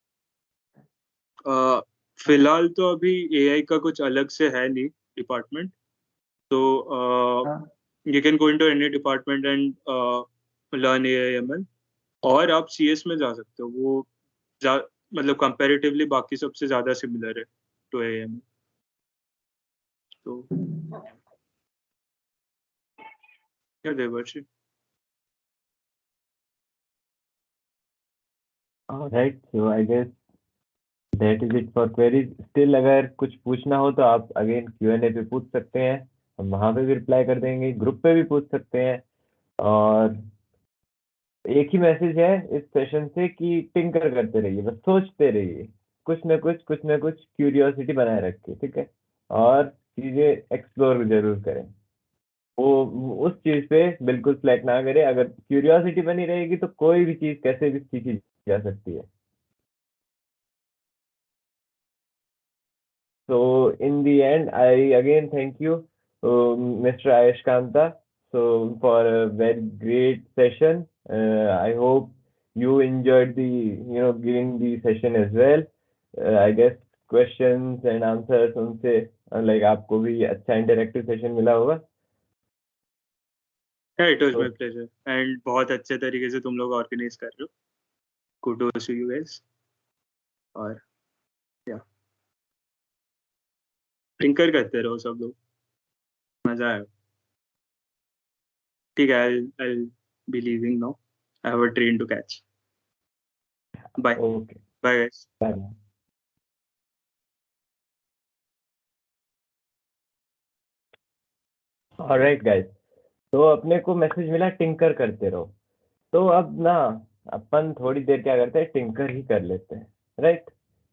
फिलहाल तो अभी एआई का कुछ अलग से है नहीं डिपार्टमेंट, तो you can go into any department and learn AIML. और आप सीएस में जा सकते हो. वो मतलब कंपैरेटिवली बाकी सबसे ज्यादा सिमिलर है टू एआईएमएल. तो क्या देवर्षि. Alright, so I guess that is it for queries. Still अगर कुछ पूछना हो तो आप अगेन Q&A पे पूछ सकते हैं, हम वहाँ पे भी रिप्लाई कर देंगे, ग्रुप पे भी पूछ सकते हैं. और एक ही मैसेज है इस सेशन से कि टिंकर करते रहिए, बस सोचते रहिए, कुछ ना कुछ क्यूरियोसिटी बनाए रखिए, ठीक है. और चीजें एक्सप्लोर जरूर करें, वो उस चीज पे बिल्कुल स्लैक ना करें. अगर क्यूरियोसिटी बनी रहेगी तो कोई भी चीज कैसे भी सीखी जा सकती है. So in the end, I again thank you, Mr. Ayush Kanta, so for a very great session. I hope you enjoyed giving the session as well. I guess questions and answers उनसे like आपको भी अच्छा interactive session मिला होगा. Yeah, it was my pleasure. And बहुत अच्छे तरीके से तुम लोग ऑर्गेनाइज कर रहे हो. Kudos to you guys. और yeah, टिंकर करते रहो सब लोग, मजा आया. ठीक है, I'll be leaving now. I have a train to catch. Bye. Okay. Bye guys. Bye. Alright guys, तो अपने को मैसेज मिला टिंकर करते रहो। तो अब ना अपन थोड़ी देर क्या करते हैं, टिंकर ही कर लेते हैं, राइट।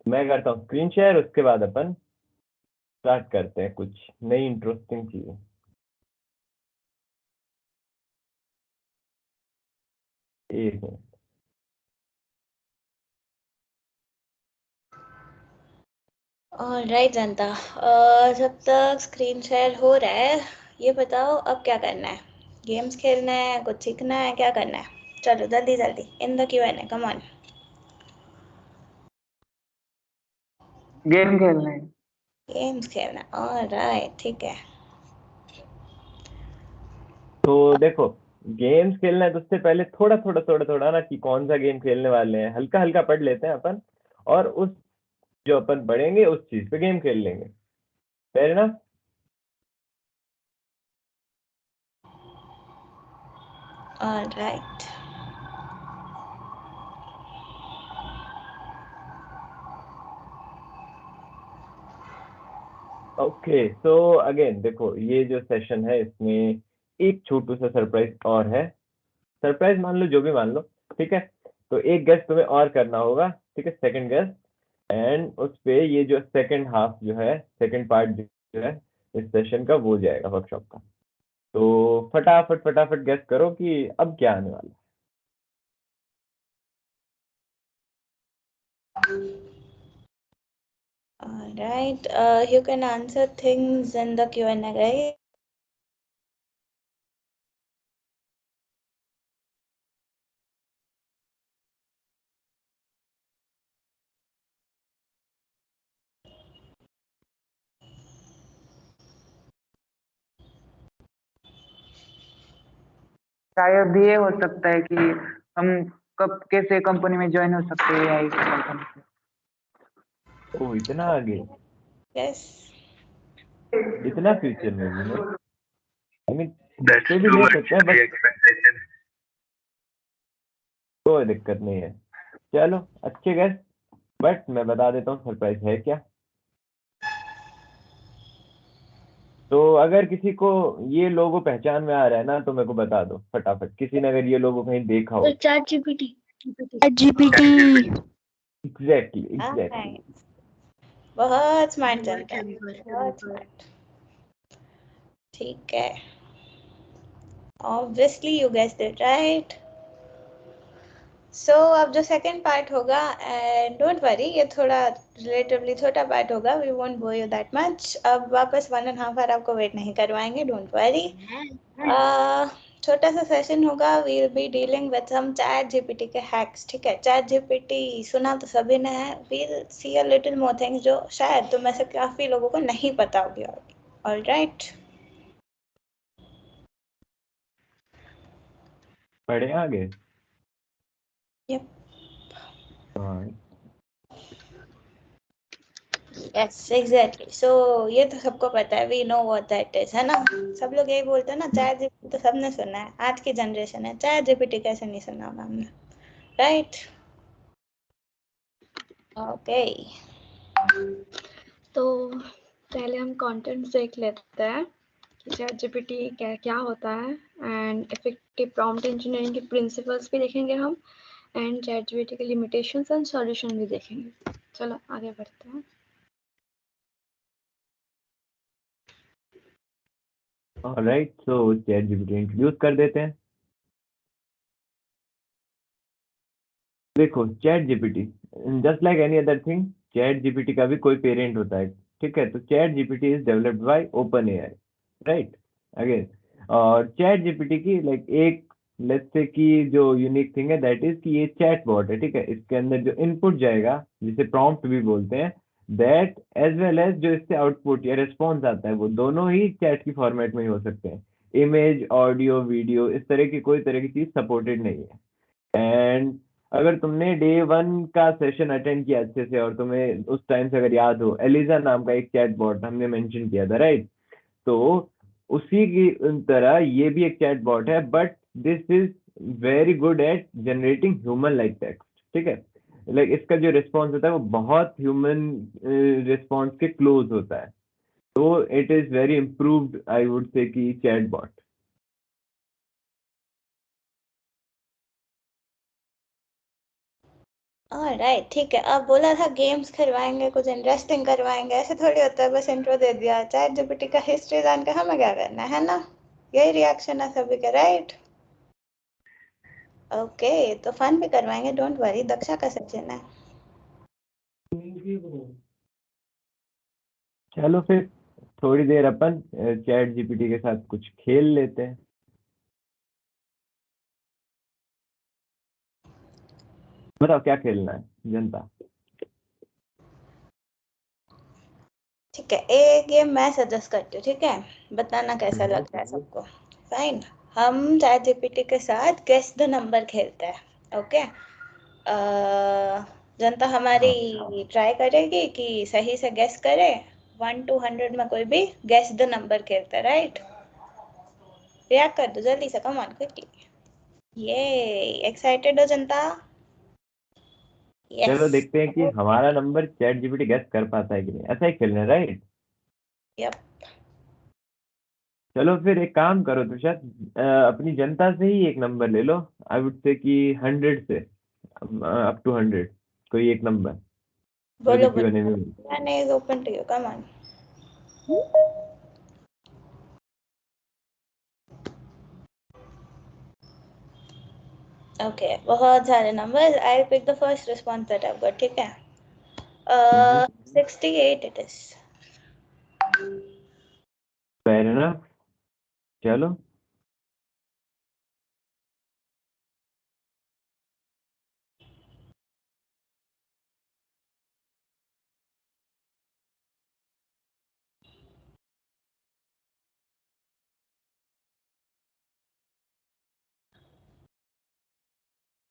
मैं करता हूँ स्क्रीन शेयर, उसके बाद अपन स्टार्ट करते हैं कुछ नई इंटरेस्टिंग चीजें। एक मिनट। ऑलराइट जनता, जब तक स्क्रीन शेयर हो रहा है, ये बताओ अब क्या करना है? गेम्स खेलना है, कुछ सीखना है, क्या करना है? चलो जल्दी जल्दी in the Q&A, come on. Game खेलना है। गेम्स खेलना है, ऑलराइट, ठीक है। तो देखो, गेम्स खेलना है तो उससे पहले थोड़ा ना कि कौन सा गेम खेलने वाले हैं, हल्का हल्का पढ़ लेते हैं अपन, और उस जो अपन पढ़ेंगे उस चीज पे गेम खेल लेंगे। फेयर ना? ऑलराइट, ओके, सो अगेन देखो, ये जो सेशन है इसमें एक छोटू सा सरप्राइज और है। सरप्राइज मान लो, जो भी मान लो, ठीक है। तो एक गेस्ट तुम्हें और करना होगा, ठीक है, सेकंड गेस्ट। एंड उस पे ये जो सेकंड हाफ जो है, सेकंड पार्ट जो है इस सेशन का, वो जाएगा वर्कशॉप का। तो फटाफट फटाफट गेस्ट करो कि अब क्या आने वाला है। Alright, you can answer things in the Q&A, guys. शायद ये हो सकता है कि हम कब कैसे कंपनी में ज्वाइन हो सकते हैं AI की कंपनी से। ओ, इतना आगे, Yes. इतना फ्यूचर में भी नहीं, आई मीन That's तो भी too ले much सकते हैं, बट expectation. कोई दिक्कत नहीं है। चलो अच्छे गेस्ट, बट मैं बता देता हूँ सरप्राइज है क्या। तो अगर किसी को ये लोगो पहचान में आ रहा है ना, तो मेरे को बता दो फटाफट, किसी ने अगर ये लोगो कहीं देखा हो। Chat GPT. Exactly Alright. बहुत स्मार्ट जनता, Alright. बहुत स्मार्ट। ठीक है, obviously you guessed it right. So अब जो सेकंड पार्ट होगा, एंड डोंट वरी, ये थोड़ा रिलेटिवली छोटा पार्ट होगा, we won't bore you that much. अब वापस 1.5 आवर आपको वेट नहीं करवाएंगे, डोंट वरी। छोटा सा सेशन होगा, we will be dealing with some ChatGPT के हैक्स, ठीक है। चैट जीपीटी सुना तो सभी ने है, we will see a little more things जो शायद तुम में से काफी लोगों को नहीं पता होगी। ऑलराइट, पढ़े आगे। यप, हाँ, यस एग्जैक्टली। सो ये तो सबको पता है, we know what that is, है ना। सब लोग यही बोलते हैं ना, चैट जीपीटी तो सबने सुना है, आज की जनरेशन है, चैट जीपीटी कैसे नहीं सुना होगा हमने, राइट? ओके, तो पहले हम कंटेंट्स देख लेते हैं कि चैट जीपीटी क्या क्या होता है, एंड इफेक्टिव प्रॉम्प्ट इंजीनियरिंग के प्रिंसिपल्स भी देखेंगे हम, एंड चैट जीपीटी के लिमिटेशंस एंड सॉल्यूशन भी देखेंगे। चलो आगे बढ़ते हैं। ऑलराइट, सो चैट जीपीटी इंट्रोड्यूस कर देते हैं। देखो, chat GPT just like any other thing, chat GPT का भी कोई पेरेंट होता है, ठीक है। तो chat GPT is developed by open AI, right. Again, और चैट जीपीटी की लाइक एक, लेट्स से कि जो यूनिक थिंग है दैट इज कि ये चैट बॉट है, ठीक है। इसके अंदर जो इनपुट जाएगा, जिसे प्रॉम्प्ट भी बोलते हैं, दैट एज वेल एज जो इससे आउटपुट या रिस्पॉन्स आता है, वो दोनों ही चैट की फॉर्मेट में ही हो सकते हैं। इमेज, ऑडियो, वीडियो, इस तरह की कोई तरह की चीज सपोर्टेड नहीं है। एंड अगर तुमने डे 1 का सेशन अटेंड किया अच्छे से, और तुम्हें उस टाइम से अगर याद हो, एलिजा नाम का एक चैट बॉट हमने मेंशन किया था, राइट। तो उसी की तरह ये भी एक चैट बॉट है, but this is very good at generating human like text, ठीक है। लाइक इसका जो रिस्पॉन्स होता है वो बहुत ह्यूमन रिस्पॉन्स के क्लोज होता है। तो it is very improved, I would say कि चैट बॉट। ऑलराइट, ठीक है। अब बोला था गेम्स करवाएंगे, कुछ इंटरेस्टिंग करवाएंगे, ऐसे थोड़ी होता है बस इंट्रो दे दिया। चैट जीपीटी का हिस्ट्री जान के हमें क्या करना है ना? यही रिएक्शन है सभी का, राइट? ओके, तो फन भी करवाएंगे, डोंट वरी। दक्षा का सेक्शन है। चलो फिर थोड़ी देर अपन चैट जीपीटी के साथ कुछ खेल लेते हैं। बताओ क्या खेलना है जनता? ठीक है, एक गेम मैं सजेस्ट करती हूँ, ठीक है? बताना कैसा लग रहा है सबको। फाइन, हम चैट जीपीटी के साथ गेस द नंबर खेलते हैं। ओके, जनता हमारी ट्राई करेगी कि सही से गेस करे। 1 to 100 में कोई भी गेस द नंबर खेलता है, राइट? रिएक्ट कर दो जल्दी से, कम ऑन क्विकली। ये एक्साइटेड हो जनता? चलो यस, देखते हैं कि हमारा नंबर चैट जीपीटी गेस कर पाता है कि नहीं। ऐसा ही खेलना है, राइट? यप। चलो फिर एक काम करो तुषार, अपनी जनता से ही एक नंबर ले लो। आई वुड से कि 100 से अप टू 100 कोई एक नंबर, जो बोलो भी बने में। मैंने is open to you, come on. Okay, बहुत सारे numbers. I pick the first response that I got, ठीक है? 68 इट इज। Fair enough. चलो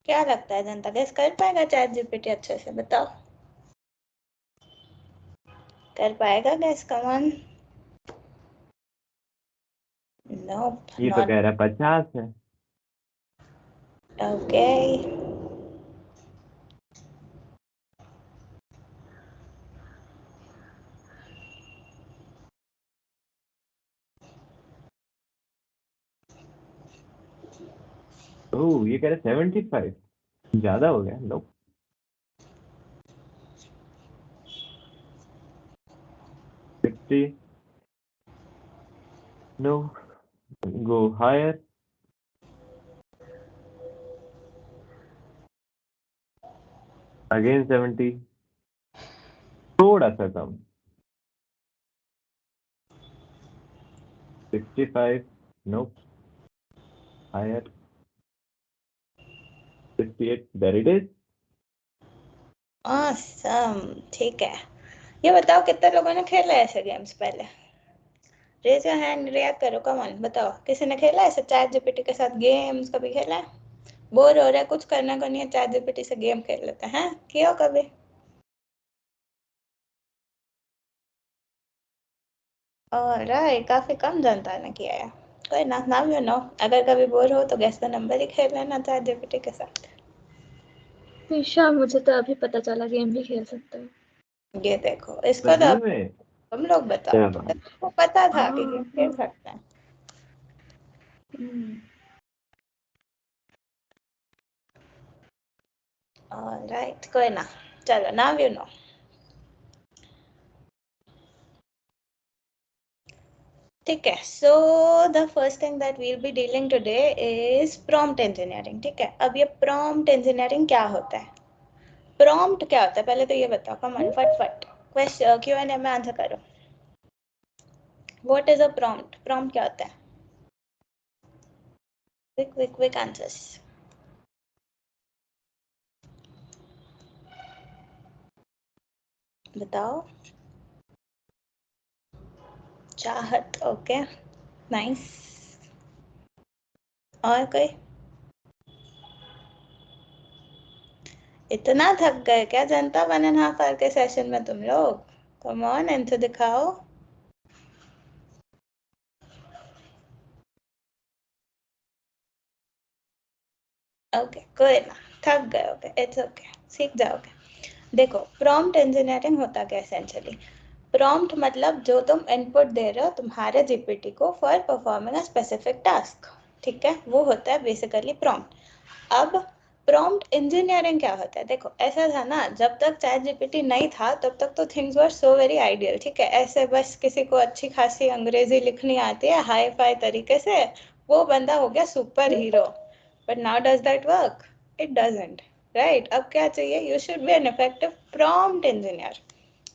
क्या लगता है जनता, गेस कर पाएगा चैट जीपीटी अच्छे से? बताओ, कर पाएगा गेस? Come on. नोप, ये तो नॉट। कह रहा है 50 है। ओके, ओह ये कह रहा है 75, ज्यादा हो गया। No, 60, no, go higher, again 70, थोड़ा सा कम, 65, no, higher, 68, there it is. Awesome, ठीक है। ये बताओ कितने लोगों ने खेला है ऐसे गेम्स पहले? रेज योर हैंड, रिएक्ट करो, कम ऑन। बताओ, किसी ने खेला है ऐसे चैट जीपीटी के साथ गेम्स? कभी खेला है? बोर हो रहा है, कुछ करने को नहीं है, चैट जीपीटी से गेम खेल लेते हैं? किया हो कभी? ऑलराइट, काफी कम जनता ने किया है। कोई ना, नाउ यू नो। अगर कभी बोर हो तो गेस द नंबर ही खेल लेना चैट जीपीटी के साथ। ईशा, मुझे तो अभी पता चला गेम भी खेल सकते हो। ये देखो, इसको तो सही अब में? तुम लोग बताओ, चलो तुमको पता था कि गेम खेल सकते हैं? ऑलराइट, कोई ना। चलो, नाउ यू नो। ठीक है, so the first thing that we'll be dealing today is prompt engineering. ठीक है, अब ये प्रॉम्प्ट इंजीनियरिंग क्या होता है? प्रॉम्प्ट क्या होता है पहले तो ये बताओ, कम ऑन, फट क्वेश्चन Q&A में आंसर करो। What is a prompt? Prompt क्या होता है? क्विक आंसर्स बताओ। चाहत, ओके, नाइस। और कोई? इतना थक गए क्या जनता 1.5 आवर के सेशन में तुम लोग? कम ऑन, आंसर दिखाओ। ओके, कोई ना, थक गए होगे, इट्स ओके, सीख जाओगे। देखो, प्रॉम्प्ट इंजीनियरिंग होता क्या एसेंशियली? प्रॉम्प्ट मतलब जो तुम इनपुट दे रहे हो तुम्हारे जीपीटी को for performing a specific task, ठीक है, वो होता है बेसिकली प्रॉम्प्ट। अब प्रॉम्प्ट इंजीनियरिंग क्या होता है? देखो ऐसा था ना, जब तक चैट जीपीटी नहीं था तब तक तो things were so very ideal, ठीक है, ऐसे बस किसी को अच्छी खासी अंग्रेजी लिखनी आती है हाई फाई तरीके से, वो बंदा हो गया super hero. But now does that work? It doesn't, right? अब क्या चाहिए? You should be an effective prompt engineer.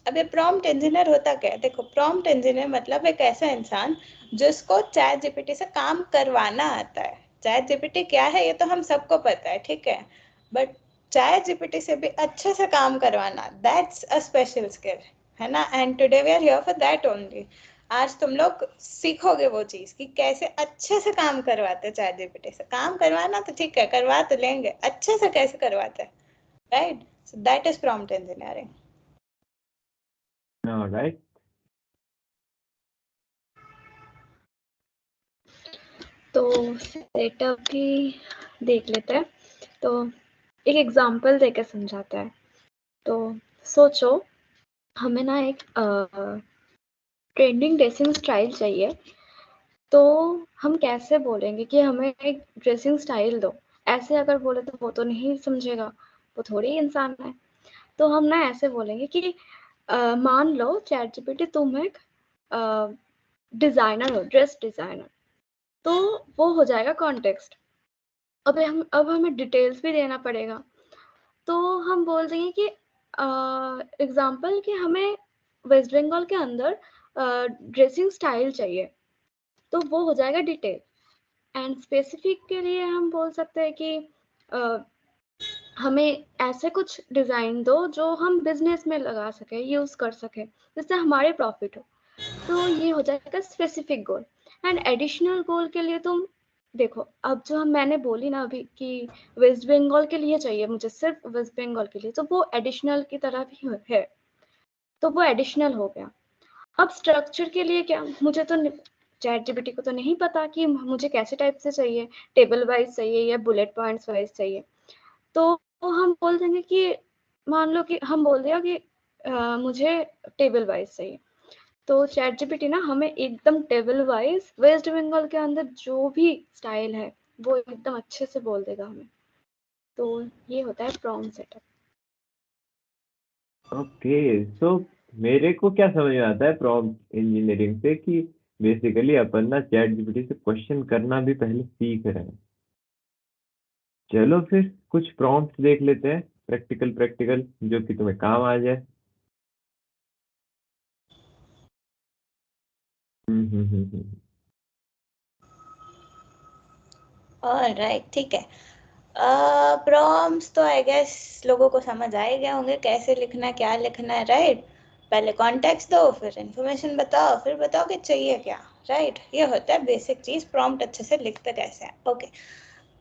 अब ये प्रॉम्प्ट इंजीनियर होता क्या है? देखो प्रॉम्प्ट इंजीनियर मतलब एक ऐसा इंसान जिसको चैट जीपीटी से काम करवाना आता है। चैट जीपीटी क्या है ये तो हम सबको पता है, ठीक है, बट चैट जीपीटी से भी अच्छे से काम करवाना, दैट्स अ स्पेशल स्किल, है ना? And today we are here for that only. आज तुम लोग सीखोगे वो चीज कि कैसे अच्छे से काम करवाते हैं चैट जीपीटी से। काम करवाना तो ठीक है, करवा तो लेंगे, अच्छे से कैसे करवाते हैं, right? So that is prompt engineering. Right. तो सेटअप भी देख लेते हैं, तो एक एग्जांपल देकर समझाते हैं। तो सोचो हमें ना एक ट्रेंडिंग ड्रेसिंग स्टाइल चाहिए, तो हम कैसे बोलेंगे कि हमें एक ड्रेसिंग स्टाइल दो? ऐसे अगर बोले तो वो तो नहीं समझेगा, वो थोड़ी इंसान है। तो हम ना ऐसे बोलेंगे कि मान लो चैट जीपीटी तुम एक डिजाइनर हो, ड्रेस डिजाइनर, तो वो हो जाएगा कॉन्टेक्स्ट। अब हमें डिटेल्स भी देना पड़ेगा, तो हम बोल देंगे कि एग्जाम्पल कि हमें वेस्ट बंगाल के अंदर ड्रेसिंग स्टाइल चाहिए, तो वो हो जाएगा डिटेल। एंड स्पेसिफिक के लिए हम बोल सकते हैं कि हमें ऐसे कुछ डिज़ाइन दो जो हम बिजनेस में लगा सके, यूज़ कर सके, जिससे हमारे प्रॉफिट हो। तो ये हो जाएगा स्पेसिफिक गोल। एंड एडिशनल गोल के लिए तुम देखो, अब जो मैंने बोली ना अभी कि वेस्ट बंगाल के लिए चाहिए मुझे, सिर्फ वेस्ट बंगाल के लिए, तो वो एडिशनल की तरह भी है, तो वो एडिशनल हो गया। अब स्ट्रक्चर के लिए क्या, मुझे तो चैट जीपीटी को तो नहीं पता कि मुझे कैसे टाइप से चाहिए, टेबल वाइज चाहिए या बुलेट पॉइंट्स वाइज चाहिए। तो हम बोल देंगे कि मान लो कि हम बोल दिया कि मुझे टेबल वाइज चाहिए, तो चैट जीपीटी ना हमें एकदम टेबल वाइज वेस्ट बंगाल के अंदर जो भी स्टाइल है वो एकदम अच्छे से बोल देगा हमें। तो ये होता है प्रॉम्प्ट सेटअप। ओके, सो मेरे को क्या समझ में आता है प्रॉम्प्ट इंजीनियरिंग से कि बेसिकली अपन ना चैट जीपीटी से क्वेश्चन करना भी पहले सीख रहे हैं। चलो फिर कुछ प्रॉम्प्ट देख लेते हैं, प्रैक्टिकल जो कि तुम्हें काम आ जाए। ऑलराइट, ठीक है। प्रॉम्प्ट्स तो आई गेस लोगों को समझ आ ही गए होंगे कैसे लिखना है, क्या लिखना है, राइट? पहले कॉन्टेक्स्ट दो, फिर इन्फॉर्मेशन बताओ, फिर बताओ कि चाहिए क्या, राइट? ये होता है बेसिक चीज, प्रॉम्प्ट अच्छे से लिखते कैसे हैं। ओके,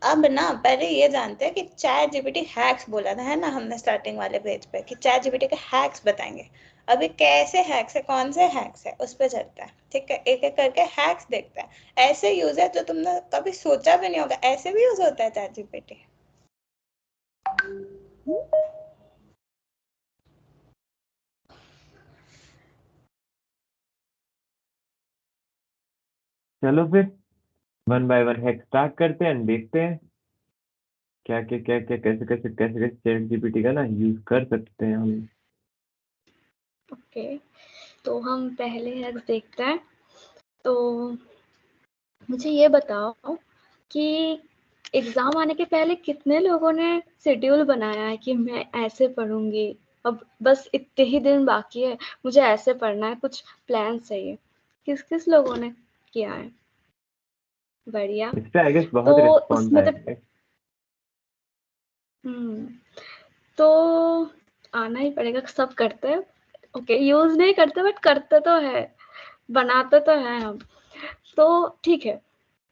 अब ना पहले ये जानते हैं कि चैट जीपीटी हैक्स बोला था, है ना हमने स्टार्टिंग वाले पेज पे, कि चैट जीपीटी के हैक्स बताएंगे। अभी कैसे हैक्स है, कौन से हैक्स है, उस पर चलता है, ठीक है? एक एक करके हैक्स देखते हैं। ऐसे यूज है जो तुमने कभी सोचा भी नहीं होगा, ऐसे भी यूज होता है चैट जीपीटी। चलो फिर one by one hack start करते हैं, देखते हैं क्या कैसे चैट जीपीटी का ना यूज कर सकते हैं हम। ओके, तो हम पहले हैक्स देखते हैं। तो मुझे ये बताओ कि एग्जाम आने के पहले कितने लोगों ने शेड्यूल बनाया है कि मैं ऐसे पढ़ूंगी, अब बस इतने ही दिन बाकी है, मुझे ऐसे पढ़ना है, कुछ प्लान चाहिए? किस किस लोगों ने किया है? बढ़िया। इस पे आई गेस बहुत तो रिस्पॉन्स उसमें आए तो हैं। तो आना ही पड़ेगा, सब करते हैं। ओके, यूज नहीं करते बट करते तो है, बनाते तो हैं हम। तो ठीक है,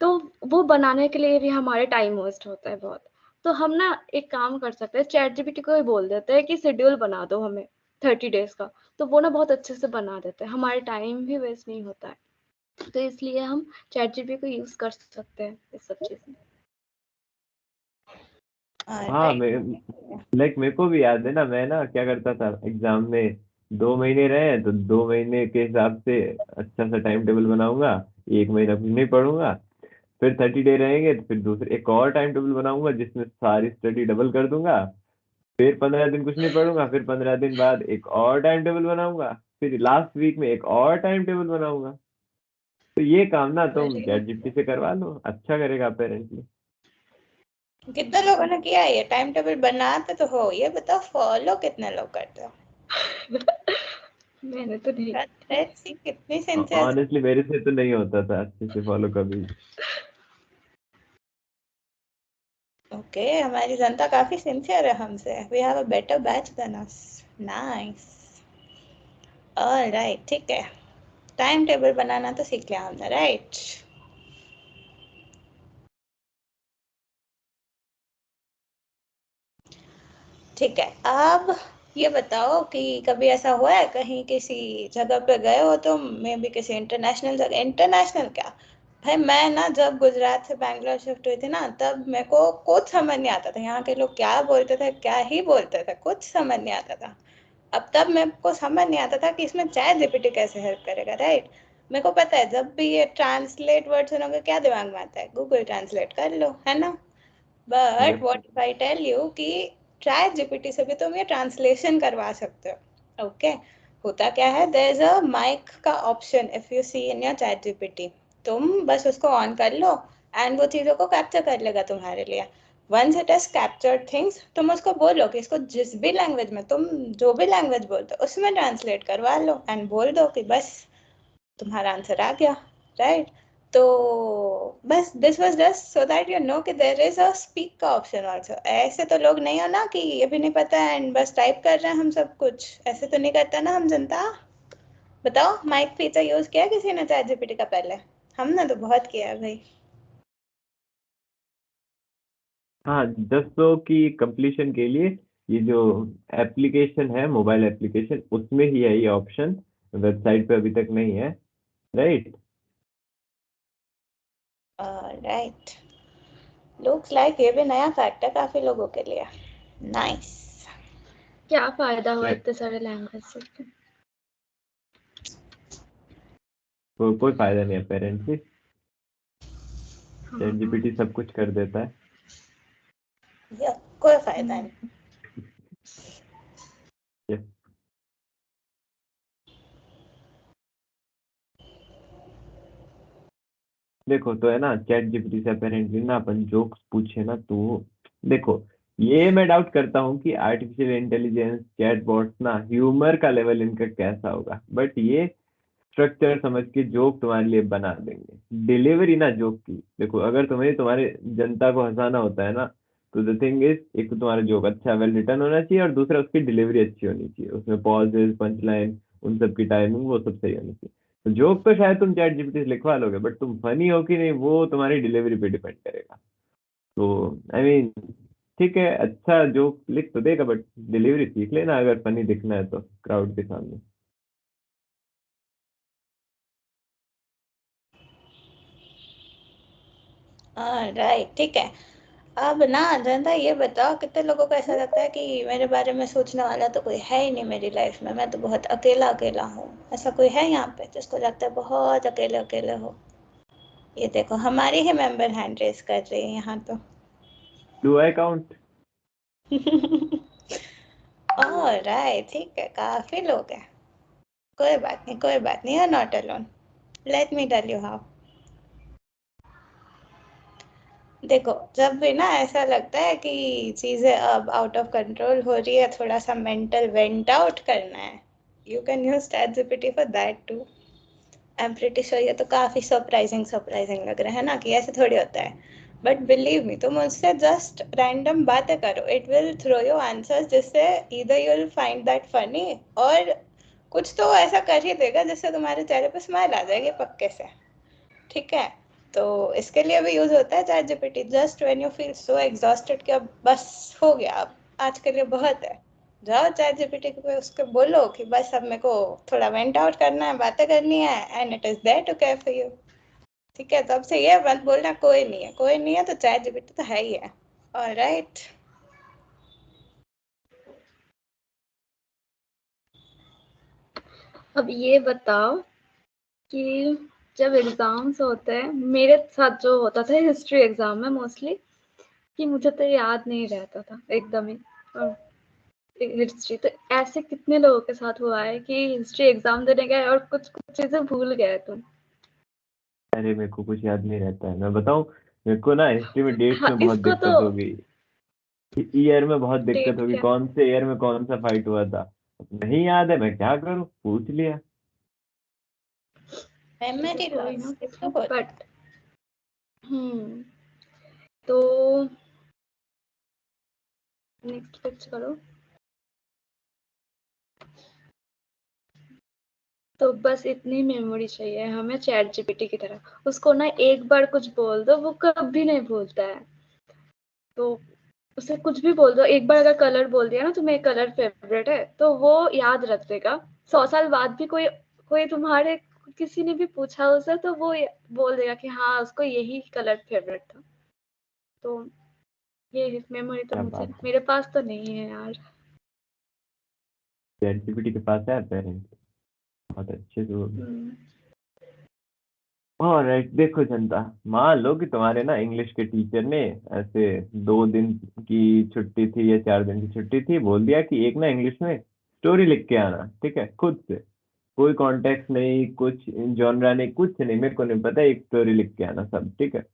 तो वो बनाने के लिए भी हमारे टाइम वेस्ट होता है बहुत। तो हम ना एक काम कर सकते हैं, चैट जीपीटी को ही बोल देते हैं कि शेड्यूल बना दो हमें 30 डेज का, तो वो ना बहुत अच्छे से बना देते हैं, हमारे टाइम भी वेस्ट नहीं होता है। तो इसलिए हम चैट जीपीटी को यूज कर सकते हैं इस सब चीज में। हाँ, मैं लाइक मेरे को भी याद है ना, मैं ना क्या करता था एग्जाम में, 2 महीने रहे हैं तो 2 महीने के हिसाब से अच्छा सा टाइम टेबल बनाऊंगा, 1 महीना कुछ नहीं पढ़ूंगा। फिर 30 डे रहेंगे तो फिर दूसरे एक और टाइम टेबल बनाऊंगा जिसमें सारी स्टडी डबल कर दूंगा। फिर 15 दिन कुछ नहीं पढ़ूंगा, फिर 15 दिन बाद एक और टाइम टेबल बनाऊंगा, फिर लास्ट वीक में एक और टाइम टेबल बनाऊंगा। तो ये काम ना तुम अरे चैट जीपीटी से करवा लो, अच्छा करेगा अपेरेंटली। कितने लोगों ने किया है ये टाइम टेबल? बनाते तो हो, ये बताओ फॉलो कितने लोग करते हो? मैंने तो नहीं। ऐसी कितनी सिंसियर। ऑनेस्टली मेरे से तो नहीं होता था अच्छे से फॉलो कभी। ओके, हमारी जनता काफी सिंसियर है हमसे। We have a better batch than us. Nice. Alright, ठीक है, टाइम टेबल बनाना तो सीख लिया हमने, राइट? ठीक है, अब ये बताओ कि कभी ऐसा हुआ है कहीं किसी जगह पे गए हो तुम, मे बी किसी इंटरनेशनल जगह? इंटरनेशनल क्या भाई, मैं ना जब गुजरात से बैंगलोर शिफ्ट हुई थी ना, तब मेरे को कुछ समझ नहीं आता था यहाँ के लोग क्या बोलते थे, क्या ही बोलते थे, कुछ समझ नहीं आता था। अब तब मेरे को समझ नहीं आता था कि इसमें चैट जीपीटी कैसे हेल्प करेगा, राइट? मेरे को पता है जब भी ये ट्रांसलेट वर्ड सुनोगे क्या दिमाग में आता है, गूगल ट्रांसलेट कर लो, है ना? But yup. What if I tell you कि चैट जीपीटी से भी तुम ये ट्रांसलेशन करवा सकते हो। ओके, होता क्या है, देयर इज अ माइक का option if you see in your ChatGPT. तुम बस उसको ऑन कर लो एंड वो चीज़ों को कैप्चर कर लेगा तुम्हारे लिए। Once it has captured things, तुम उसको बोलो कि इसको जिस भी लैंग्वेज में, तुम जो भी लैंग्वेज बोलते हो उसमें ट्रांसलेट करवा लो एंड बोल दो कि बस तुम्हारा आंसर आ गया, राइट? तो बस this was just so that you know कि देयर इज अ स्पीक का ऑप्शन आल्सो। ऐसे तो लोग नहीं हो ना कि ये भी नहीं पता एंड बस टाइप कर रहे हैं हम सब कुछ, ऐसे तो नहीं करता ना हम जनता। बताओ, माइक फीचर यूज किया किसी ने चैट जीपीटी का पहले? हमने तो बहुत किया है भाई। हाँ, 10 की कंप्लीशन के लिए ये जो एप्लीकेशन है, मोबाइल एप्लीकेशन, उसमें ही है ये ऑप्शन, वेबसाइट पे अभी तक नहीं है, राइट? राइट, लुक्स लाइक ये भी नया फैक्ट है काफी लोगों के लिए। नाइस। क्या फायदा हुआ इतने सारे लैंग्वेज से? कोई फायदा नहीं है पेरेंट्स, चैट हाँ। जीपीटी सब कुछ कर देता है। या कोई फायदा नहीं। Yes. देखो तो है ना, चैट जीपीटी से अपेरेंटली ना अपन जोक्स पूछे ना तो देखो, ये मैं डाउट करता हूँ कि आर्टिफिशियल इंटेलिजेंस चैटबॉट्स ना ह्यूमर का लेवल इनका कैसा होगा, बट ये स्ट्रक्चर समझ के जोक तुम्हारे लिए बना देंगे। डिलीवरी ना जोक की, देखो अगर तुम्हें तुम्हारे जनता को हंसाना होता है ना, तो द थिंग इज, एक तो तुम्हारा जोक अच्छा वेल रिटर्न होना चाहिए और दूसरा उसकी डिलीवरी अच्छी होनी चाहिए, उसमें पॉजेज, पंच लाइन, उन सब की टाइमिंग वो सब सही होनी चाहिए। तो जोक तो शायद तुम चैट जीपीटी से लिखवा लोगे, बट तुम फनी हो कि नहीं वो तुम्हारी डिलीवरी पे डिपेंड करेगा। तो आई मीन ठीक है, अच्छा जोक लिख तो देगा बट डिलीवरी सीख लेना अगर फनी दिखना है तो क्राउड के सामने। राइट, ठीक है। अब ना जनता ये बताओ, कितने लोगों को ऐसा लगता है कि मेरे बारे में सोचने वाला तो कोई है ही नहीं मेरी लाइफ में, मैं तो बहुत अकेला अकेला हूँ? ऐसा कोई है यहाँ पे जिसको लगता है बहुत अकेले अकेले हो? ये देखो, हमारी ही मेंबर हैंड रेस कर रही है यहाँ तो। Do I count? ऑलराइट, ठीक है, काफी लोग हैं। कोई बात नहीं, कोई बात नहीं, you are not alone. Let me tell you how. देखो, जब भी ना ऐसा लगता है कि चीजें अब आउट ऑफ कंट्रोल हो रही है, थोड़ा सा मेंटल वेंट आउट करना है, you can use ChatGPT for that too. I am pretty sure ये तो काफी सरप्राइजिंग सरप्राइजिंग लग रहा है ना कि ऐसे थोड़ी होता है, बट बिलीव मी, तुम उससे जस्ट रैंडम बातें करो, it will throw you answers जिससे इधर you will find that funny, और कुछ तो ऐसा कर ही देगा जिससे तुम्हारे चेहरे पे स्माइल आ जाएगी पक्के से। ठीक है, तो इसके लिए भी यूज होता है chat GPT, just when you feel so exhausted कि अब बस हो गया, अब आज के लिए बहुत है, जाओ चैट जीपीटी पे उसको बोलो कि बस अब मेरे को थोड़ा वेंट आउट करना है, बातें करनी है, and it is there to care for you. ठीक है, तब से ये मत बोलना कोई नहीं है, कोई नहीं है, तो चैट जीपीटी तो है ही है। ऑलराइट। अब ये बताओ कि जब एग्जाम्स होते हैं, मेरे साथ जो होता था हिस्ट्री एग्जाम में मोस्टली, कि मुझे तो याद नहीं रहता था एकदम ही हिस्ट्री। तो ऐसे कितने लोगों के साथ हुआ है कि हिस्ट्री एग्जाम देने गए और कुछ कुछ चीजें भूल गए तुम? अरे मेरे को कुछ याद नहीं रहता है, मैं बताऊं। मेरे को ना हिस्ट्री में डेट्स हाँ, में बहुत इसको दिक्कत तो हो गई। ईयर में बहुत दिक्कत डेट होगी, क्या? कौन से ईयर में कौन सा फाइट हुआ था नहीं याद है, मैं क्या करूं, पूछ लिया। मेमोरी कोई लॉस ना, किसको बोलते हैं? बट तो नेक्स्ट पिक्च करो। तो बस इतनी मेमोरी चाहिए हमें चैट जीपीटी की तरह। उसको ना एक बार कुछ बोल दो, वो कभी नहीं भूलता है। तो उसे कुछ भी बोल दो, एक बार अगर कलर बोल दिया ना, तुम्हें कलर फेवरेट है, तो वो याद रख देगा। 100 साल बाद भी कोई कोई तुम्हारे किसी ने भी पूछा उसे, तो वो बोल देगा कि हाँ उसको यही कलर फेवरेट था। तो ये मेमोरी तो क्या मुझे, बात है, मेरे पास तो नहीं है यार। चैट जीपीटी के पास है पेरेंट, बहुत अच्छे से होगी। हम्म, ऑलराइट, देखो जनता, मान लो कि तुम्हारे ना इंग्लिश के टीचर ने ऐसे 2 दिन की छुट्टी थी या 4 दिन की छुट्टी थी, बोल दिया कि एक ना इंग्लिश में स्टोरी लिख के आना, ठीक है, खुद से, कोई कॉन्टेक्स्ट नहीं, कुछ जॉनरा नहीं, कुछ नहीं, मेरे को नहीं पता, एक स्टोरी लिख के आना सब, ठीक है।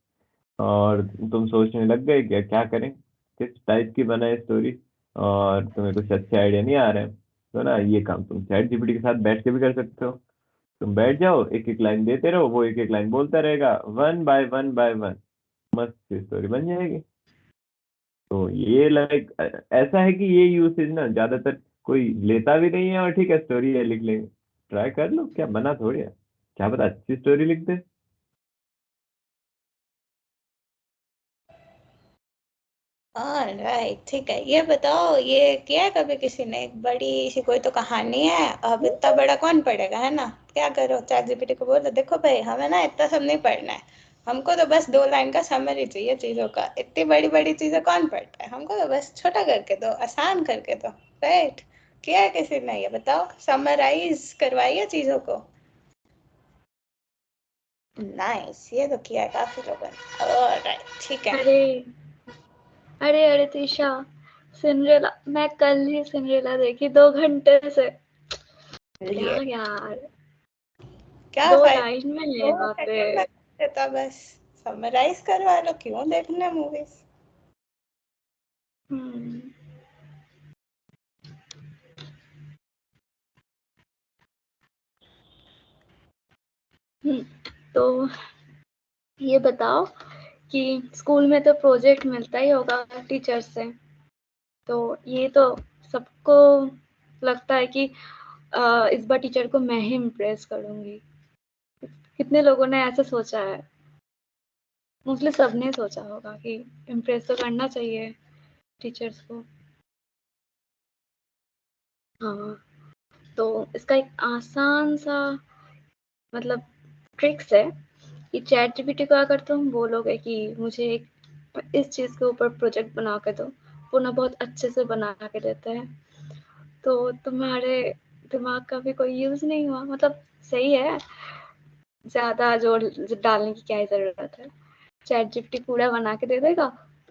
और तुम सोचने लग गए क्या क्या करें, किस टाइप की बनाए स्टोरी, और तुम्हें कुछ अच्छे आइडिया नहीं आ रहे हैं, तो ना ये काम तुम चैट जीपीटी के साथ बैठ के भी कर सकते हो। तुम बैठ जाओ, एक एक लाइन देते रहो, वो एक एक लाइन बोलता रहेगा, one by one by one, मस्त सी स्टोरी बन जाएगी। तो ये लाइक ऐसा है कि ये यूसेज ना ज्यादातर कोई लेता भी नहीं है, और ठीक है स्टोरी है लिख लेंगे, ट्राई कर लो, क्या बना थोड़ी है, क्या पता अच्छी स्टोरी लिख दे। राइट, ठीक है। ये बताओ, ये किया है कभी किसी ने, एक बड़ी सी कोई तो कहानी है, अब इतना बड़ा कौन पढ़ेगा, है ना? क्या करो, चैट जीपीटी को बोलो, देखो भाई हमें ना इतना सब नहीं पढ़ना है, हमको तो बस 2 लाइन का समरी चाहिए चीजों का, इतनी बड़ी बड़ी चीजें कौन पढ़ता है, हमको तो बस छोटा करके दो, आसान करके दो। राइट, किया है किसी ने? ये बताओ, समराइज करवाइए चीजों को। नाइस, ये तो किया है काफी लोगों ने। ऑलराइट, ठीक है। अरे अरे अरे तीशा, सिंड्रेला, मैं कल ही सिंड्रेला देखी 2 घंटे से। क्या ये यार, क्या 2 लाइन फायदा, में है दो यहाँ पे। सेकंड लग देता, बस समराइज करवा लो, क्यों देखना मूवीज। हम्म, तो ये बताओ कि स्कूल में तो प्रोजेक्ट मिलता ही होगा टीचर से, तो ये तो सबको लगता है कि इस बार टीचर को मैं ही इम्प्रेस करूंगी। कितने लोगों ने ऐसे सोचा है? मोस्टली सबने सोचा होगा कि इम्प्रेस तो करना चाहिए टीचर्स को। हाँ, तो इसका एक आसान सा मतलब ट्रिक्स है कि चैट जीपीटी को अगर तुम बोलोगे कि मुझे एक इस चीज के ऊपर प्रोजेक्ट बना के दो, वो ना बहुत अच्छे से बना के देते हैं। तो तुम्हारे दिमाग का भी कोई यूज नहीं हुआ, मतलब सही है, ज्यादा जोर डालने की क्या ही जरूरत है। चैट जीपीटी पूरा बना के दे देगा,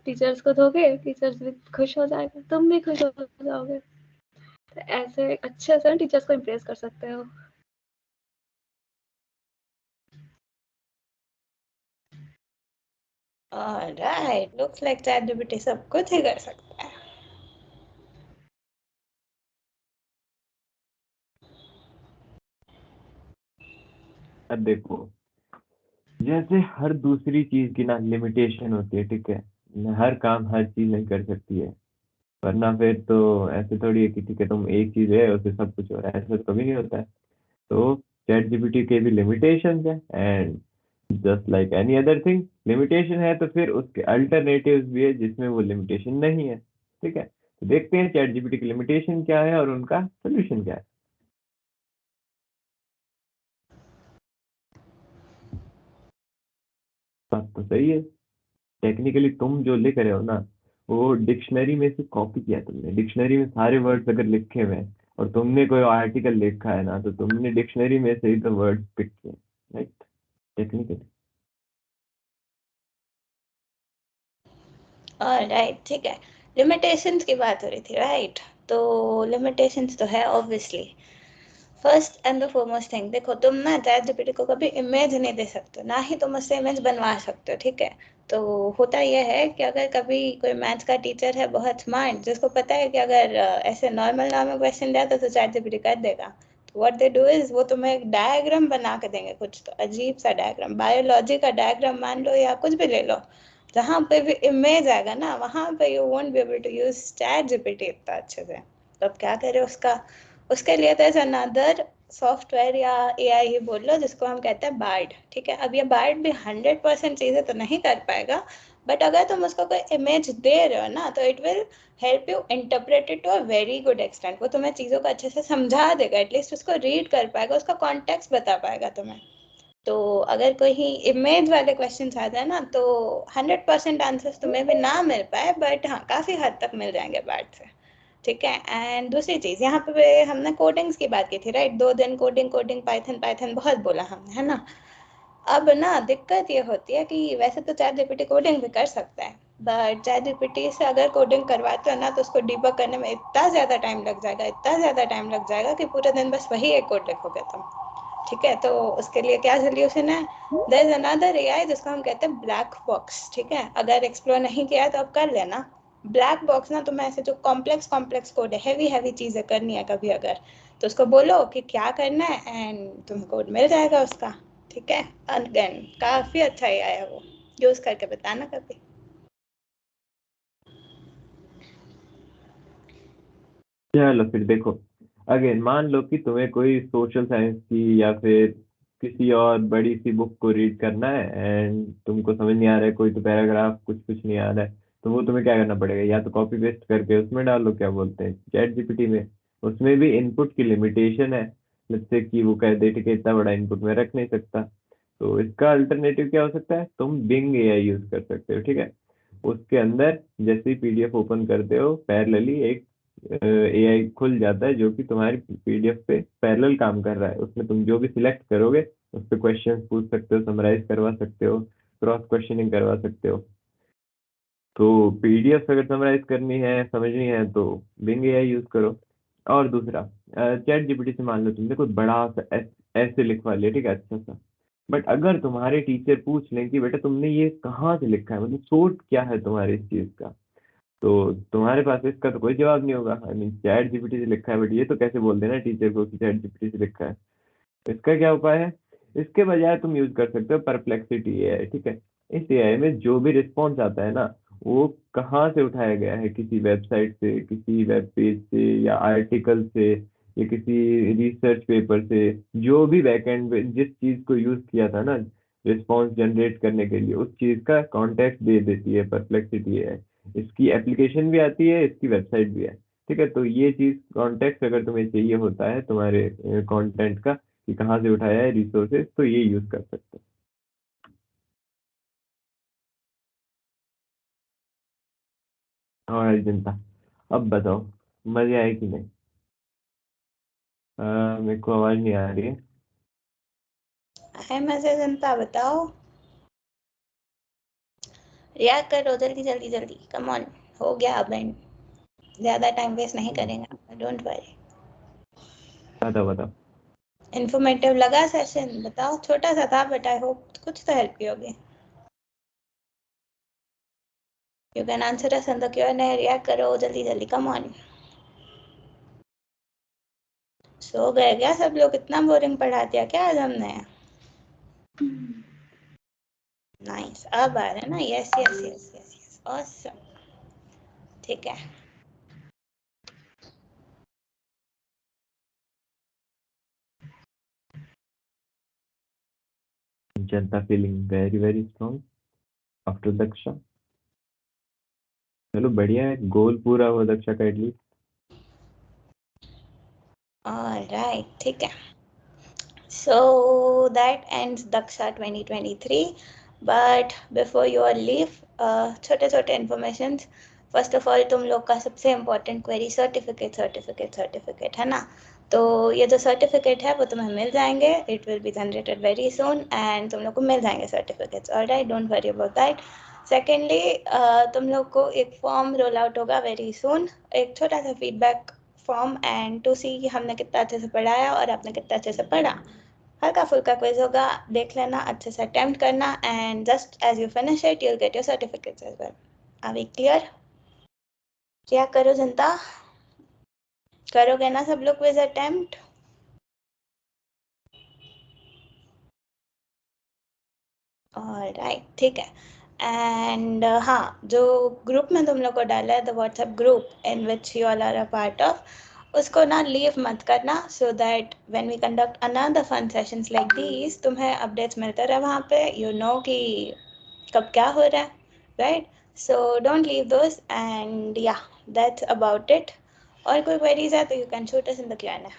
टीचर्स को दोगे, टीचर्स भी खुश हो जाएगा, तुम भी खुश हो जाओगे। तो ऐसे अच्छे से टीचर्स को इम्प्रेस कर सकते हो। Alright, looks like chat GPT सब कुछ ही कर सकता है। अब देखो, जैसे हर दूसरी चीज की ना लिमिटेशन होती है, ठीक है, हर काम हर चीज नहीं कर सकती है, वरना फिर तो ऐसे थोड़ी है कि ठीक है तुम एक चीज है उससे सब कुछ हो रहा है, ऐसा तो कभी नहीं होता है। तो चैट जीपीटी के भी लिमिटेशन है, and just like any other thing, limitation है तो फिर उसके अल्टरनेटिव्स भी है जिसमें वो लिमिटेशन नहीं है, ठीक है। तो देखते हैं चैट जीपीटी की लिमिटेशन क्या है और उनका सोल्यूशन क्या है। बात तो सही है, टेक्निकली तुम जो लिख रहे हो ना, वो डिक्शनरी में से कॉपी किया तुमने, डिक्शनरी में सारे वर्ड्स अगर लिखे हुए हैं और तुमने कोई आर्टिकल लिखा है ना, तो तुमने डिक्शनरी में से ही तो वर्ड पिक किए, राइट, टेक्निकली। राइट, ठीक है। लिमिटेशंस की बात हो रही थी, राइट? तो लिमिटेशंस तो है obviously. First and the foremost thing, देखो तुम ना चैट जीपीटी को कभी इमेज नहीं दे सकते, ना ही तुम उससे इमेज बनवा सकते हो, ठीक है? तो होता यह है कि अगर कभी कोई मैथ्स का टीचर है बहुत स्मार्ट, जिसको पता है कि अगर ऐसे नॉर्मल नॉर्मल क्वेश्चन जाता तो चैट जीपीटी कर देगा, तो व्हाट दे डू इज वो तुम्हें एक डायग्राम बना के देंगे, कुछ तो अजीब सा डायग्राम, बायोलॉजी का डायग्राम मान लो या कुछ भी ले लो, जहाँ पे भी इमेज आएगा ना वहाँ पे you won't be able to use ChatGPT इतना अच्छे से। तो अब क्या करें उसका? उसके लिए तो अनदर सॉफ्टवेयर या एआई ही बोल लो, जिसको हम कहते हैं बार्ड, ठीक है? अब ये बार्ड भी 100% चीज़ें तो नहीं कर पाएगा, बट अगर तुम उसको कोई इमेज दे रहे हो ना, तो it will help you interpret it to a very good extent. वो तुम्हें चीज़ों को अच्छे से समझा देगा, एटलीस्ट उसको रीड कर पाएगा, उसका कॉन्टेक्स्ट बता पाएगा तुम्हें। तो अगर कोई इमेज वाले क्वेश्चन आते हैं ना, तो 100% आंसर्स तुम्हें भी ना मिल पाए, बट हाँ काफ़ी हद तक मिल जाएंगे बार्ड से, ठीक है? एंड दूसरी चीज़, यहाँ पे हमने कोडिंग्स की बात की थी, राइट? 2 दिन कोडिंग पाइथन बहुत बोला हमने, है ना? अब ना दिक्कत ये होती है कि वैसे तो चैट जीपीटी कोडिंग भी कर सकता है, बट चैट जीपीटी से अगर कोडिंग करवाते हो ना, तो उसको डिबग करने में इतना ज़्यादा टाइम लग जाएगा कि पूरे दिन बस वही एक कोड लिखोगे तुम, ठीक है? तो उसके लिए क्या सोल्यूशन है? देयर इज अनदर एआई जिसको हम कहते हैं ब्लैक बॉक्स, ठीक है? अगर एक्सप्लोर नहीं किया तो अब कर लेना। ब्लैक बॉक्स ना, तुम्हें ऐसे जो कॉम्प्लेक्स कोड है, हैवी चीज़ें करनी है कभी अगर, तो उसको बोलो कि क्या करना है एंड तुम्हें कोड मिल जाएगा उसका, ठीक है? अगेन काफ़ी अच्छा एआई है वो, यूज़ करके बताना कभी। चलो फिर देखो, अगेन मान लो कि तुम्हें कोई सोशल साइंस की या फिर किसी और बड़ी सी बुक को रीड करना है, एंड तुमको समझ नहीं आ रहा है, कोई तो पैराग्राफ कुछ नहीं आ रहा है, तो वो तुम्हें क्या करना पड़ेगा? या तो कॉपी पेस्ट करके उसमें डालो, क्या बोलते हैं, चैट जीपीटी में। उसमें भी इनपुट की लिमिटेशन है, जैसे कि वो कह दे ठीक है इतना बड़ा इनपुट में रख नहीं सकता। तो इसका अल्टरनेटिव क्या हो सकता है? तुम बिंग एआई यूज कर सकते हो, ठीक है? उसके अंदर जैसे ही पीडीएफ ओपन करते हो, पैरेलली एक एआई खुल जाता है जो कि तुम्हारी पीडीएफ पे पैरेलल काम कर रहा है। उसमें तुम जो भी सिलेक्ट करोगे उस पर क्वेश्चन पूछ सकते हो, समराइज करवा सकते हो, क्रॉस क्वेश्चनिंग करवा सकते हो। तो पीडीएफ अगर समराइज करनी है, समझनी है, तो बिंग एआई यूज करो। और दूसरा, चैट जीपीटी से मान लो तुमने कोई बड़ा सा ऐसे लिखवा लिया, ठीक है, अच्छा सा, बट अगर तुम्हारे टीचर पूछ लें कि बेटा तुमने ये कहाँ से लिखा है, मतलब सोर्स क्या है तुम्हारे इस चीज का, तो तुम्हारे पास इसका तो कोई जवाब नहीं होगा। आई मीन चैट जीपीटी से लिखा है, बट ये तो कैसे बोल देना टीचर को कि चैट जीपीटी से लिखा है। इसका क्या उपाय है? इसके बजाय तुम यूज कर सकते हो परप्लेक्सिटी एआई, ठीक है? इस एआई में जो भी रिस्पॉन्स आता है ना, वो कहाँ से उठाया गया है, किसी वेबसाइट से, किसी वेब पेज से, या आर्टिकल से, या किसी रिसर्च पेपर से, जो भी बैकएंड में जिस चीज को यूज किया था ना रिस्पॉन्स जनरेट करने के लिए, उस चीज का कॉन्टेक्स्ट दे देती है परप्लेक्सिटी एआई। इसकी एप्लीकेशन भी आती है, इसकी वेबसाइट भी है, ठीक है? तो ये चीज कॉन्टेक्स्ट अगर तुम्हें चाहिए होता है तुम्हारे कंटेंट का कि कहाँ से उठाया है रिसोर्सेज, तो ये यूज कर सकते हो। और जनता, अब बताओ मजे आए कि नहीं? मेरे को आवाज नहीं आ रही है। है मजे जनता, बताओ। रिएक्ट करो जल्दी, कम ऑन, हो गया अब एंड, ज़्यादा टाइम वेस्ट नहीं करेंगे, डोंट वरी। बताओ। इन्फॉर्मेटिव लगा सेशन? बताओ, छोटा सा था बट आई होप कुछ तो हेल्प की होगी। You can answer us in the Q&A, react करो जल्दी, कम ऑन। सो गए क्या सब लोग? इतना बोरिंग पढ़ा दिया क्या आज हमने? नाइस, अब आ रहा है ना? यस, ऑसम, ठीक है। जनता feeling very very strong after Daksha. चलो बढ़िया है, गोल पूरा हुआ दक्षा का एटलीस्ट। ऑलराइट, ठीक है। So that ends Daksha 2023. But before you all leave, छोटे छोटे informations. फर्स्ट ऑफ ऑल तुम लोग का सबसे इम्पोर्टेंट क्वेरी सर्टिफिकेट है ना। तो ये जो सर्टिफिकेट है वो तुम्हें मिल जाएंगे, it will be generated very soon and तुम लोग को मिल जाएंगे certificates. Alright, don't worry about that. Secondly तुम लोग को एक फॉर्म रोल आउट होगा वेरी सून, एक छोटा सा फीडबैक फॉर्म, एंड टू सी कि हमने कितना अच्छे से पढ़ाया और आपने कितना अच्छे से पढ़ा। हल्का फुल्का क्विज होगा, देख लेना, अच्छे से अटेम्प्ट करना, and just as you finish it you'll get your certificates as well. Are we clear? क्या करो जनता, करोगे ना सब लोग क्विज अटेम्प्ट? ऑलराइट, ठीक है। एंड हाँ, जो ग्रुप में तुम लोग को डाला है, the WhatsApp group in which you all are a part of, उसको ना लीव मत करना, so that when we conduct another fun sessions like these तुम्हें अपडेट्स मिलते रहे वहाँ पे, यू नो कि कब क्या हो रहा है, right? So don't leave those, and या दैट्स अबाउट इट। और कोई क्वेरीज है तो you can shoot us in the Q&A.